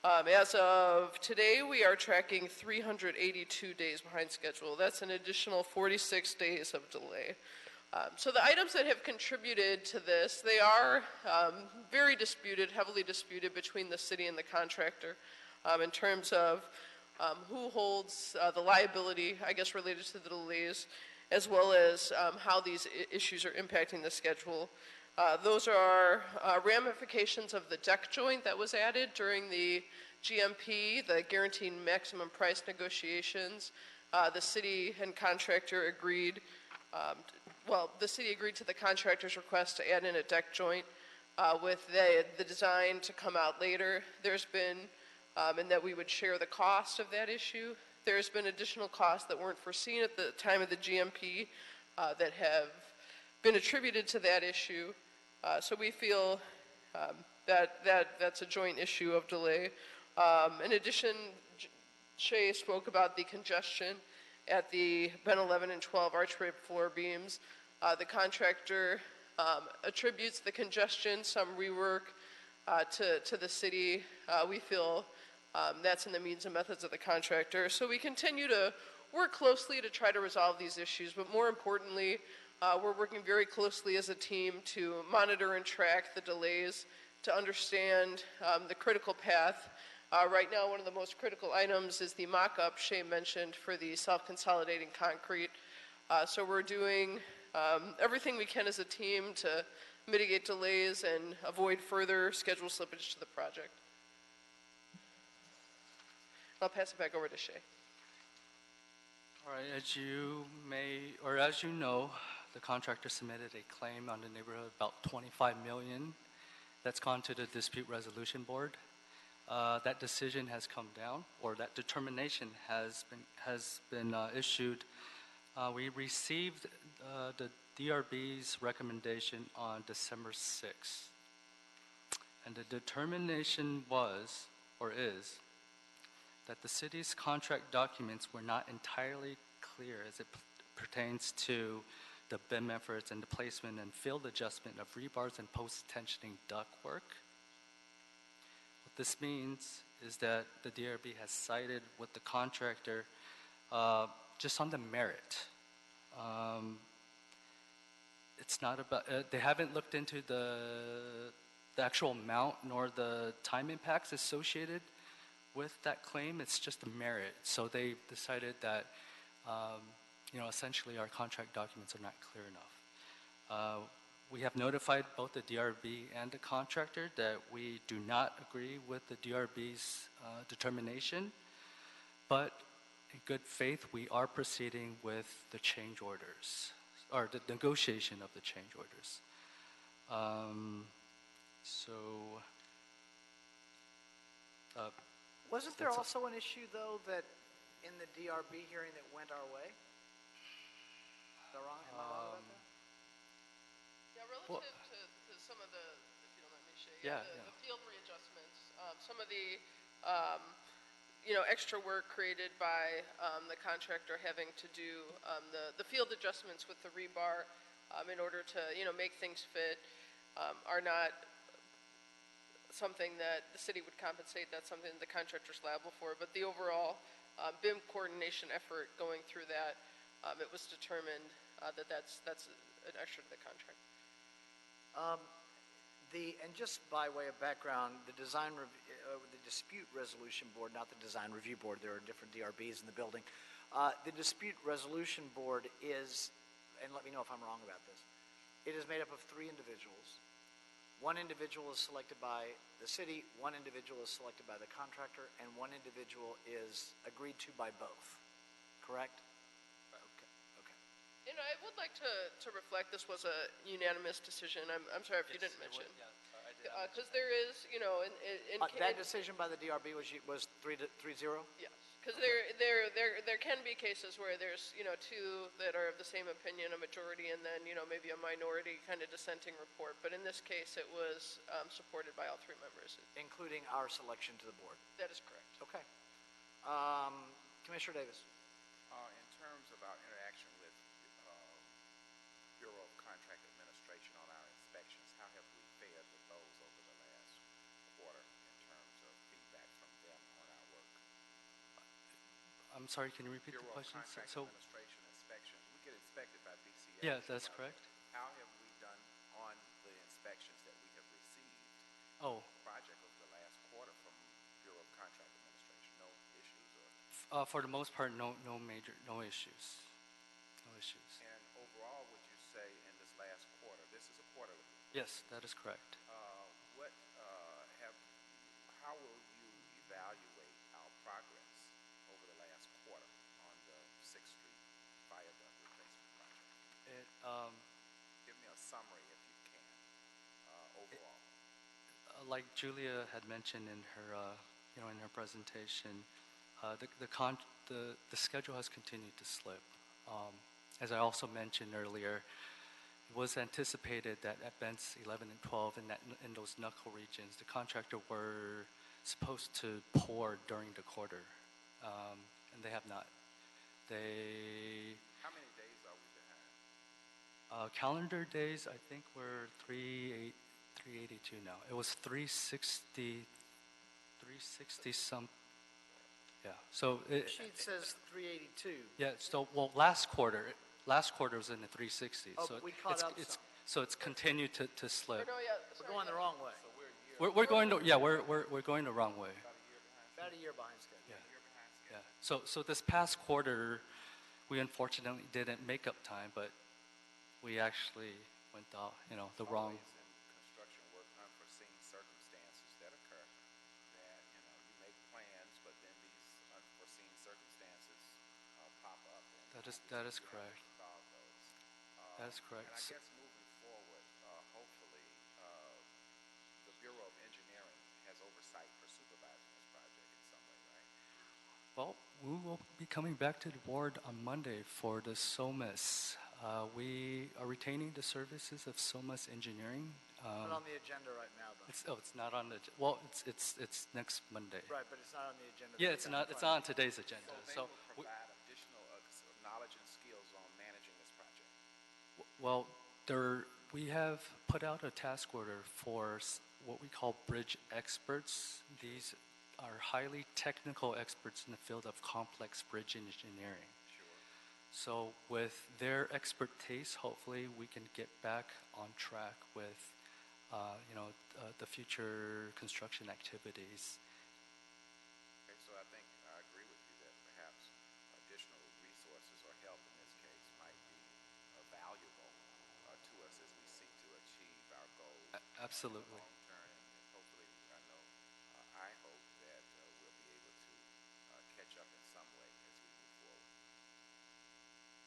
As of today, we are tracking 382 days behind schedule. That's an additional 46 days of delay. So the items that have contributed to this, they are very disputed, heavily disputed between the city and the contractor in terms of who holds the liability, I guess, related to the delays, as well as how these issues are impacting the schedule. Those are ramifications of the deck joint that was added during the GMP, the Guaranteed Maximum Price negotiations. The city and contractor agreed, the city agreed to the contractor's request to add in a deck joint with the design to come out later. There's been and that we would share the cost of that issue. There's been additional costs that weren't foreseen at the time of the GMP that have been attributed to that issue. So we feel that's a joint issue of delay. In addition, Shay spoke about the congestion at the Ben 11 and 12 archway floor beams. The contractor attributes the congestion, some rework to the city. We feel that's in the means and methods of the contractor. So we continue to work closely to try to resolve these issues, but more importantly, we're working very closely as a team to monitor and track the delays, to understand the critical path. Right now, one of the most critical items is the mock-up Shay mentioned for the self-consolidating concrete. So we're doing everything we can as a team to mitigate delays and avoid further schedule slippage to the project. I'll pass it back over to Shay. All right, as you may, or as you know, the contractor submitted a claim on the neighborhood about $25 million. That's gone to the dispute resolution board. That decision has come down, or that determination has been issued. We received the DRB's recommendation on December 6th. And the determination was, or is, that the city's contract documents were not entirely clear as it pertains to the BIM efforts and the placement and field adjustment of rebars and post-tensioning ductwork. What this means is that the DRB has sided with the contractor just on the merit. It's not about, they haven't looked into the actual amount nor the time impacts associated with that claim. It's just the merit. So they decided that, essentially our contract documents are not clear enough. We have notified both the DRB and the contractor that we do not agree with the DRB's determination, but in good faith, we are proceeding with the change orders, or the negotiation of the change orders. Wasn't there also an issue, though, that in the DRB hearing that went our way? Am I wrong about that? Yeah, relative to some of the, if you don't mind me, Shay, the field readjustments, some of the, extra work created by the contractor having to do the field adjustments with the rebar in order to, make things fit are not something that the city would compensate. That's something the contractor's liable for. But the overall BIM coordination effort going through that, it was determined that that's an extra to the contract. And just by way of background, the the dispute resolution board, not the design review board, there are different DRBs in the building. The dispute resolution board is, and let me know if I'm wrong about this, it is made up of 3 individuals. One individual is selected by the city, one individual is selected by the contractor, and one individual is agreed to by both. Correct? Okay. And I would like to reflect this was a unanimous decision. I'm sorry if you didn't mention. Because there is, that decision by the DRB was 3-0? Yes. Because there can be cases where there's, 2 that are of the same opinion, a majority, and then, maybe a minority kind of dissenting report. But in this case, it was supported by all 3 members. Including our selection to the board? That is correct. Okay. Commissioner Davis. In terms of our interaction with Bureau of Contract Administration on our inspections, how have we fared with those over the last quarter in terms of feedback from them on our work? I'm sorry, can you repeat the question? Bureau of Contract Administration inspections. We get inspected by BCA. Yeah, that's correct. How have we done on the inspections that we have received? Project over the last quarter from Bureau of Contract Administration. No issues? For the most part, no issues. No issues. And overall, would you say in this last quarter, this is a quarterly report? Yes, that is correct. How will you evaluate our progress over the last quarter on the 6th Street Viaduct replacement project? Give me a summary if you can, overall. Like Julia had mentioned in her in her presentation, the schedule has continued to slip. As I also mentioned earlier, it was anticipated that at Bents 11 and 12 in those knuckle regions, the contractor were supposed to pour during the quarter, and they have not. How many days are we behind? Calendar days, I think we're 382 now. It was 360 some. Yeah. So Sheet says 382. yeah. So well, last quarter was in the 360s. Oh, so we caught up it's some. so it's continued to slip. We're going the wrong way. We're going we're going the wrong way. About a year behind schedule. Yeah. So this past quarter, we unfortunately didn't make up time, but we actually went the wrong. In construction work, unforeseen circumstances that occur, that, you make plans, but then these unforeseen circumstances pop up. That is correct. That is correct. And I guess moving forward, hopefully, the Bureau of Engineering has oversight for supervising this project in some way, right? Well, we will be coming back to the board on Monday for the SOMAS. We are retaining the services of SOMAS Engineering. Not on the agenda right now, though. It's not on the. Well, it's next Monday. Right, but it's not on the agenda. Yeah, it's not. It's not on today's agenda. So they will provide additional knowledge and skills on managing this project. Well, we have put out a task order for what we call bridge experts. These are highly technical experts in the field of complex bridge engineering. So with their expertise, hopefully we can get back on track with, the future construction activities. Okay, so I think I agree with you that perhaps additional resources or help in this case might be valuable to us as we seek to achieve our goals. Absolutely. In the long term, and hopefully, I hope that we'll be able to catch up in some way as we move forward.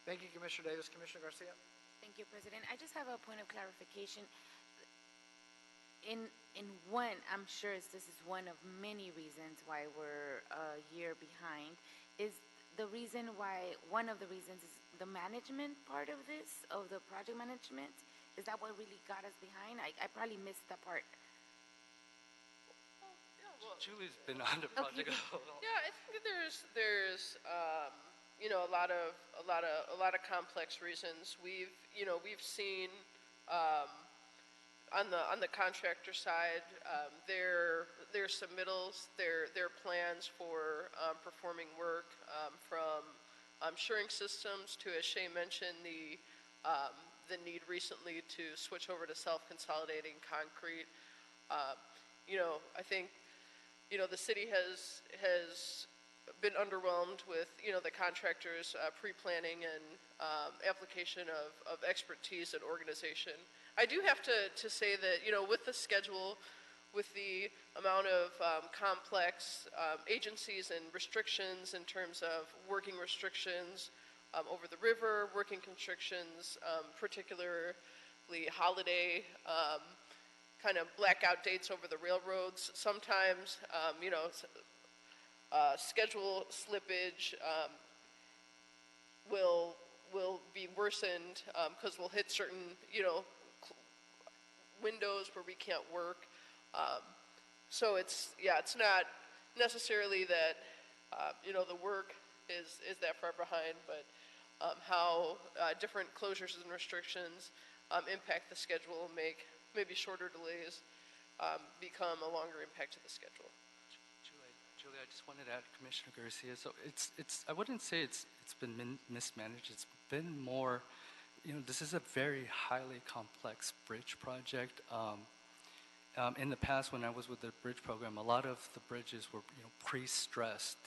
Thank you, Commissioner Davis. Commissioner Garcia? Thank you, President. I just have a point of clarification. In one, I'm sure this is one of many reasons why we're a year behind, is one of the reasons is the management part of this, of the project management. Is that what really got us behind? I probably missed that part. Julie's been on the project. Yeah, I think there's a lot of complex reasons. We've seen on the contractor side, their submittals, their plans for performing work, from shoring systems to, as Shay mentioned, the need recently to switch over to self-consolidating concrete. I think the city has been underwhelmed with the contractors' pre-planning and application of expertise and organization. I do have to say that with the schedule, with the amount of complex agencies and restrictions in terms of working restrictions over the river, working constrictions, particularly holiday kind of blackout dates over the railroads. Sometimes schedule slippage will be worsened because we'll hit certain windows where we can't work. So it's not necessarily that the work is that far behind, but how different closures and restrictions impact the schedule, make maybe shorter delays become a longer impact to the schedule. Julie, I just wanted to add, Commissioner Garcia. So I wouldn't say it's been mismanaged. It's been more, this is a very highly complex bridge project. In the past, when I was with the bridge program, a lot of the bridges were, pre-stressed,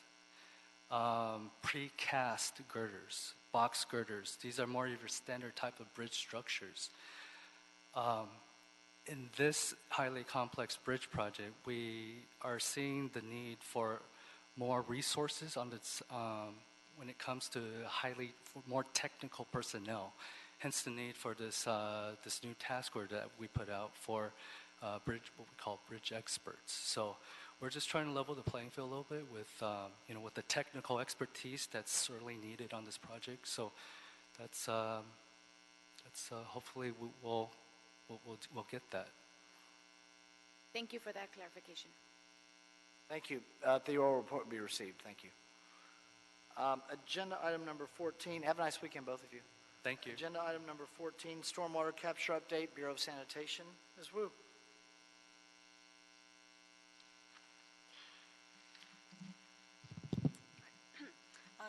pre-cast girders, box girders. These are more of your standard type of bridge structures. In this highly complex bridge project, we are seeing the need for more resources on this, when it comes to for more technical personnel. Hence the need for this new task order that we put out for what we call bridge experts. So we're just trying to level the playing field a little bit with, with the technical expertise that's sorely needed on this project. So that's hopefully we'll get that. Thank you for that clarification. Thank you. The oral report will be received. Thank you. Agenda item number 14. Have a nice weekend, both of you. Thank you. Agenda item number 14, stormwater capture update, Bureau of Sanitation. Ms. Wu.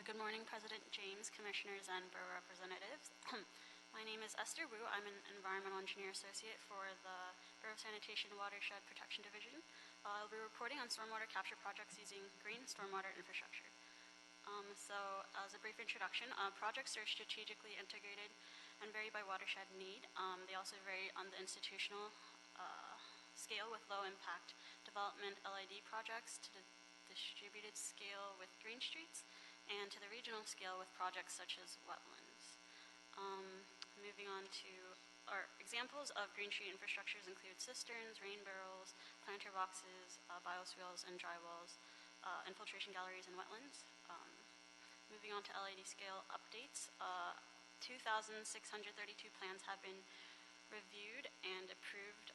Good morning, President James, Commissioners, and Borough Representatives. My name is Esther Wu. I'm an Environmental Engineer Associate for the Bureau of Sanitation Watershed Protection Division. I'll be reporting on stormwater capture projects using green stormwater infrastructure. So as a brief introduction, projects are strategically integrated and vary by watershed need. They also vary on the institutional scale with low impact development LID projects to the distributed scale with green streets and to the regional scale with projects such as wetlands. Moving on to our examples of green street infrastructures include cisterns, rain barrels, planter boxes, bioswales and dry wells, infiltration galleries and wetlands. Moving on to LID scale updates, 2,632 plans have been reviewed and approved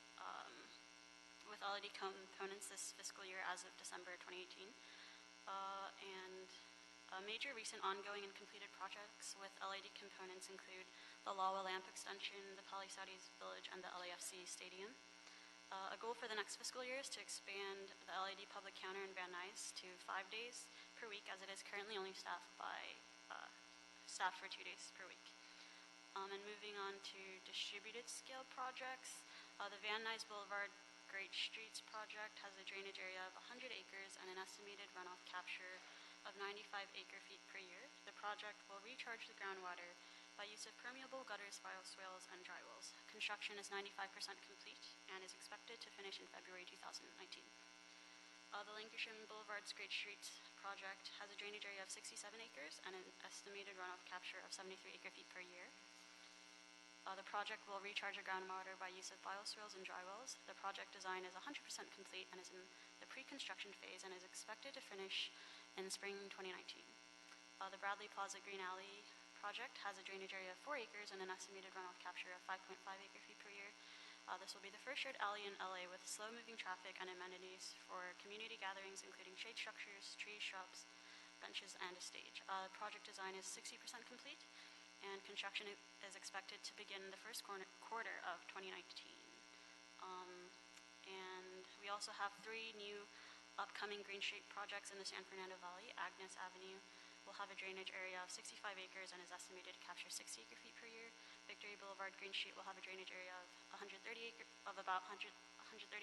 with LID components this fiscal year as of December 2018. Major recent ongoing and completed projects with LID components include the Lawa Lamp Extension, the Palisades Village, and the LAFC Stadium. A goal for the next fiscal year is to expand the LID public counter in Van Nuys to 5 days per week, as it is currently only staffed for 2 days per week. And moving on to distributed scale projects, the Van Nuys Boulevard Great Streets project has a drainage area of 100 acres and an estimated runoff capture of 95 acre-feet per year. The project will recharge the groundwater by use of permeable gutters, bioswales, and dry wells. Construction is 95% complete and is expected to finish in February 2019. The Lancashire Boulevard's Great Streets project has a drainage area of 67 acres and an estimated runoff capture of 73 acre-feet per year. The project will recharge the groundwater by use of bioswales and dry wells. The project design is 100% complete and is in the pre-construction phase and is expected to finish in spring 2019. The Bradley Plaza Green Alley project has a drainage area of 4 acres and an estimated runoff capture of 5.5 acre-feet per year. This will be the first shared alley in LA with slow-moving traffic and amenities for community gatherings, including shade structures, trees, shrubs, benches, and a stage. Project design is 60% complete, and construction is expected to begin in the first quarter of 2019. And we also have 3 new upcoming Green Street projects in the San Fernando Valley. Agnes Avenue will have a drainage area of 65 acres and is estimated to capture 60 acre-feet per year. Victory Boulevard Green Street will have a drainage area of about 130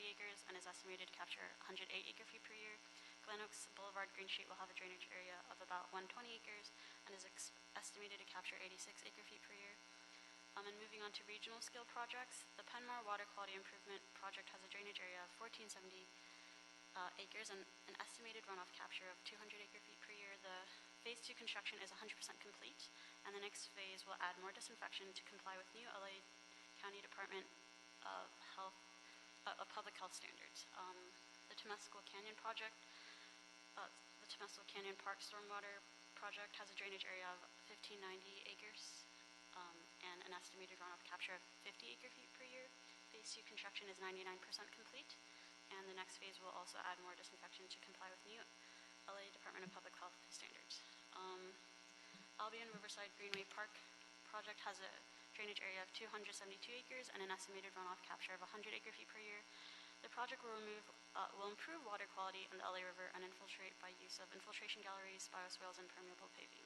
acres and is estimated to capture 108 acre-feet per year. Glen Oaks Boulevard Green Street will have a drainage area of about 120 acres and is estimated to capture 86 acre-feet per year. And moving on to regional scale projects, the Penmar Water Quality Improvement Project has a drainage area of 1,470 acres and an estimated runoff capture of 200 acre-feet per year. The Phase 2 construction is 100% complete, and the next phase will add more disinfection to comply with new LA County Department of Public Health standards. The Temescal Canyon project, the Temescal Canyon Park Stormwater project has a drainage area of 1,590 acres and an estimated runoff capture of 50 acre-feet per year. Phase 2 construction is 99% complete, and the next phase will also add more disinfection to comply with new LA Department of Public Health standards. Albion Riverside Greenway Park project has a drainage area of 272 acres and an estimated runoff capture of 100 acre-feet per year. The project will improve water quality in the LA River and infiltrate by use of infiltration galleries, bioswales, and permeable paving.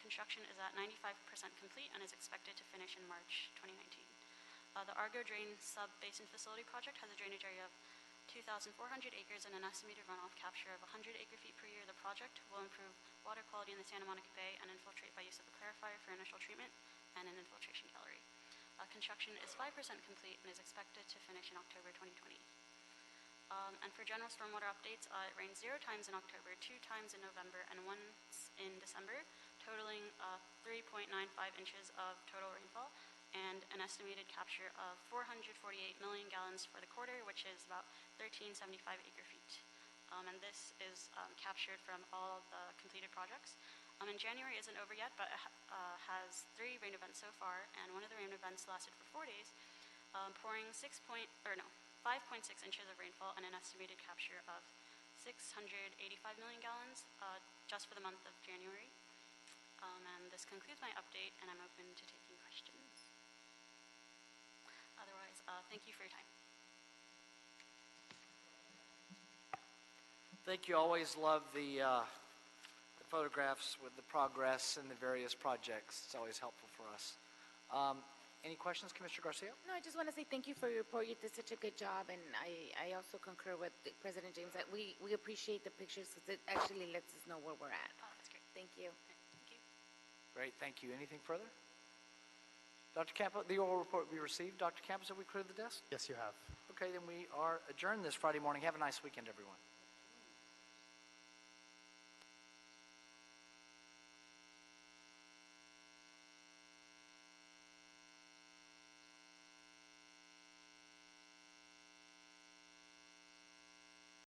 Construction is at 95% complete and is expected to finish in March 2019. The Argo Drain Sub-Basin Facility project has a drainage area of 2,400 acres and an estimated runoff capture of 100 acre-feet per year. The project will improve water quality in the Santa Monica Bay and infiltrate by use of a clarifier for initial treatment and an infiltration gallery. Construction is 5% complete and is expected to finish in October 2020. And for general stormwater updates, it rained 0 times in October, 2 times in November, and once in December, totaling 3.95 inches of total rainfall and an estimated capture of 448 million gallons for the quarter, which is about 1,375 acre-feet. and this is captured from all of the completed projects. And January isn't over yet, but it has 3 rain events so far, and one of the rain events lasted for 4 days, pouring 5.6 inches of rainfall and an estimated capture of 685 million gallons just for the month of January. And this concludes my update, and I'm open to taking questions. Otherwise, thank you for your time. Thank you. Always love the photographs with the progress and the various projects. It's always helpful for us. Any questions, Commissioner Garcia? No, I just want to say thank you for your report. You did such a good job, and I also concur with President James that we appreciate the pictures because it actually lets us know where we're at. Oh, that's great. Thank you. Thank you. Great, thank you. Anything further? Dr. Campos, the oral report we received. Dr. Campos, have we cleared the desk? Yes, you have. Okay, then we are adjourned this Friday morning. Have a nice weekend, everyone.